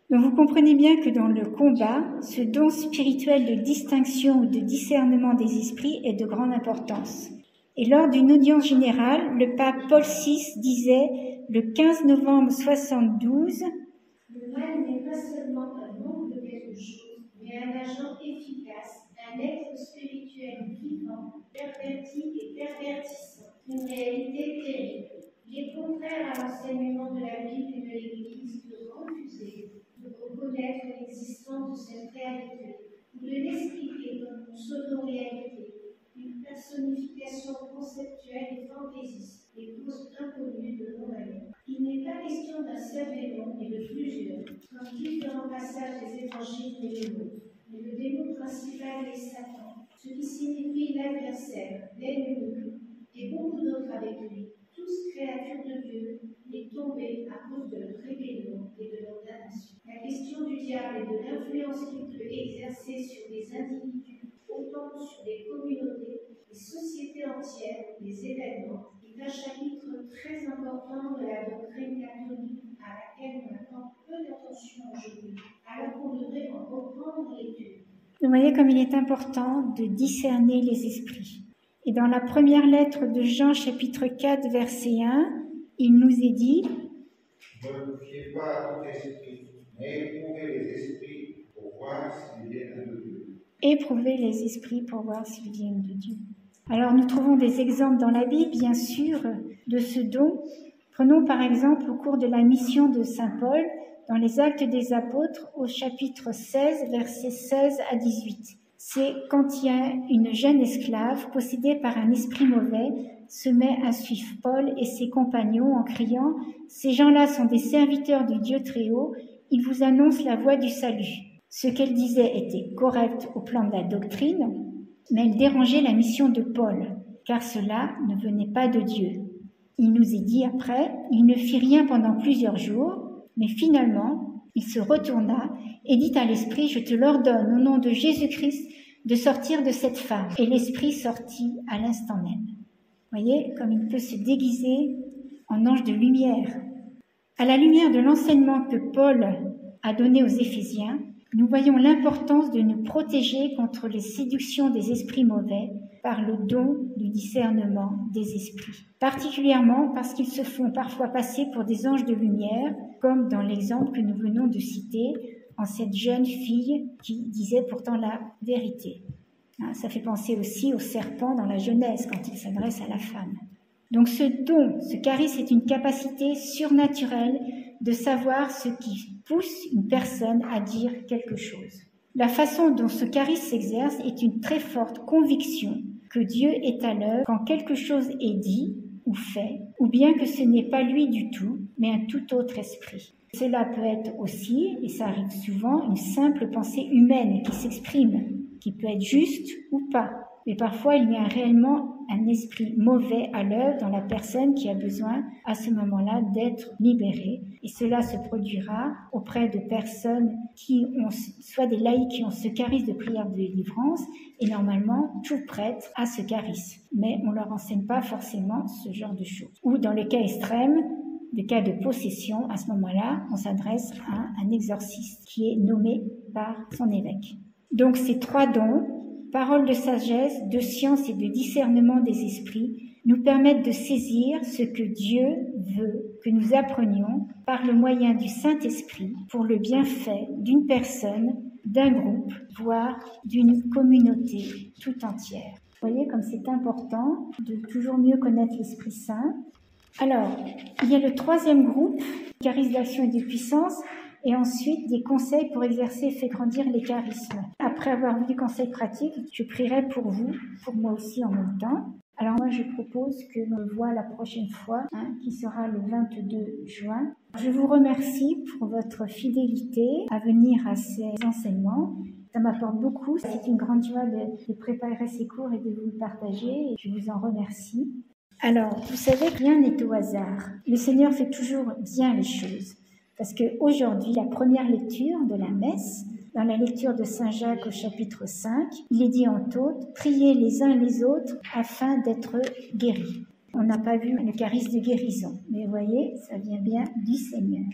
Donc vous comprenez bien que dans le combat, ce don spirituel de distinction ou de discernement des esprits est de grande importance. Et lors d'une audience générale, le pape Paul VI disait le 15 novembre 72 « Le mal n'est pas seulement un manque de quelque chose, mais un agent efficace, un être spirituel vivant, perverti et pervertissant, une réalité terrible. Il est contraire à l'enseignement de la Bible et de l'Église de refuser de reconnaître l'existence de cette réalité, ou de l'expliquer comme une pseudo-réalité, une personnification conceptuelle et fantaisiste, des causes inconnues de non-valeur. Il n'est pas question d'un seul démon, mais de plusieurs, comme différents passages des évangiles et des mots. Mais le démon principal est Satan, ce qui signifie l'adversaire, l'ennemi, et beaucoup d'autres avec lui, tous créatures de Dieu, mais tombés à cause de leur rébellion et de leur damnation. La question du diable et de l'influence qu'il peut exercer sur des individus, autant que sur des communautés, des sociétés entières, des événements, est un chapitre très important de la doctrine catholique à laquelle on accorde peu d'attention aujourd'hui, alors qu'on devrait en reprendre l'étude. Vous voyez comme il est important de discerner les esprits. Et dans la première lettre de Jean, chapitre 4, verset 1, il nous est dit « Ne vous fiez pas à tout esprit, mais éprouvez les esprits pour voir s'ils viennent de Dieu. » Éprouvez les esprits pour voir s'ils viennent de Dieu. Alors nous trouvons des exemples dans la Bible, bien sûr, de ce don. Prenons par exemple au cours de la mission de saint Paul, dans les Actes des Apôtres, au chapitre 16, versets 16 à 18. C'est quand il y a une jeune esclave possédée par un esprit mauvais se met à suivre Paul et ses compagnons en criant « Ces gens-là sont des serviteurs du Dieu très haut, ils vous annoncent la voie du salut ». Ce qu'elle disait était correct au plan de la doctrine, mais elle dérangeait la mission de Paul, car cela ne venait pas de Dieu. Il nous est dit après, il ne fit rien pendant plusieurs jours, mais finalement, il se retourna et dit à l'esprit « Je te l'ordonne au nom de Jésus-Christ de sortir de cette femme. » Et l'esprit sortit à l'instant même. Vous voyez, comme il peut se déguiser en ange de lumière. À la lumière de l'enseignement que Paul a donné aux Éphésiens, nous voyons l'importance de nous protéger contre les séductions des esprits mauvais par le don du discernement des esprits. Particulièrement parce qu'ils se font parfois passer pour des anges de lumière, comme dans l'exemple que nous venons de citer en cette jeune fille qui disait pourtant la vérité. Ça fait penser aussi au serpent dans la Genèse quand il s'adresse à la femme. Donc ce don, ce charisme est une capacité surnaturelle de savoir ce qui pousse une personne à dire quelque chose. La façon dont ce charisme s'exerce est une très forte conviction que Dieu est à l'œuvre quand quelque chose est dit ou fait, ou bien que ce n'est pas lui du tout, mais un tout autre esprit. Cela peut être aussi, et ça arrive souvent, une simple pensée humaine qui s'exprime, qui peut être juste ou pas. Mais parfois, il y a réellement un esprit mauvais à l'œuvre dans la personne qui a besoin, à ce moment-là, d'être libérée. Et cela se produira auprès de personnes qui ont, soit des laïcs qui ont ce charisme de prière de délivrance, et normalement, tout prêtre a ce charisme. Mais on ne leur enseigne pas forcément ce genre de choses. Ou dans les cas extrêmes, des cas de possession, à ce moment-là, on s'adresse à un exorciste qui est nommé par son évêque. Donc ces trois dons, parole de sagesse, de science et de discernement des esprits, nous permettent de saisir ce que Dieu veut que nous apprenions par le moyen du Saint-Esprit pour le bienfait d'une personne, d'un groupe, voire d'une communauté tout entière. Vous voyez comme c'est important de toujours mieux connaître l'Esprit Saint. Alors, il y a le troisième groupe, charisme d'action et de puissance, et ensuite des conseils pour exercer et faire grandir les charismes. Après avoir vu des conseils pratiques, je prierai pour vous, pour moi aussi en même temps. Alors moi, je propose que l'on le voit la prochaine fois, qui sera le 22 juin. Je vous remercie pour votre fidélité à venir à ces enseignements. Ça m'apporte beaucoup. C'est une grande joie de préparer ces cours et de vous le partager. Et je vous en remercie. Alors, vous savez que rien n'est au hasard. Le Seigneur fait toujours bien les choses. Parce qu'aujourd'hui, la première lecture de la messe, dans la lecture de Saint Jacques au chapitre 5, il est dit entre autres, priez les uns les autres afin d'être guéris. On n'a pas vu le charisme de guérison, mais vous voyez, ça vient bien du Seigneur.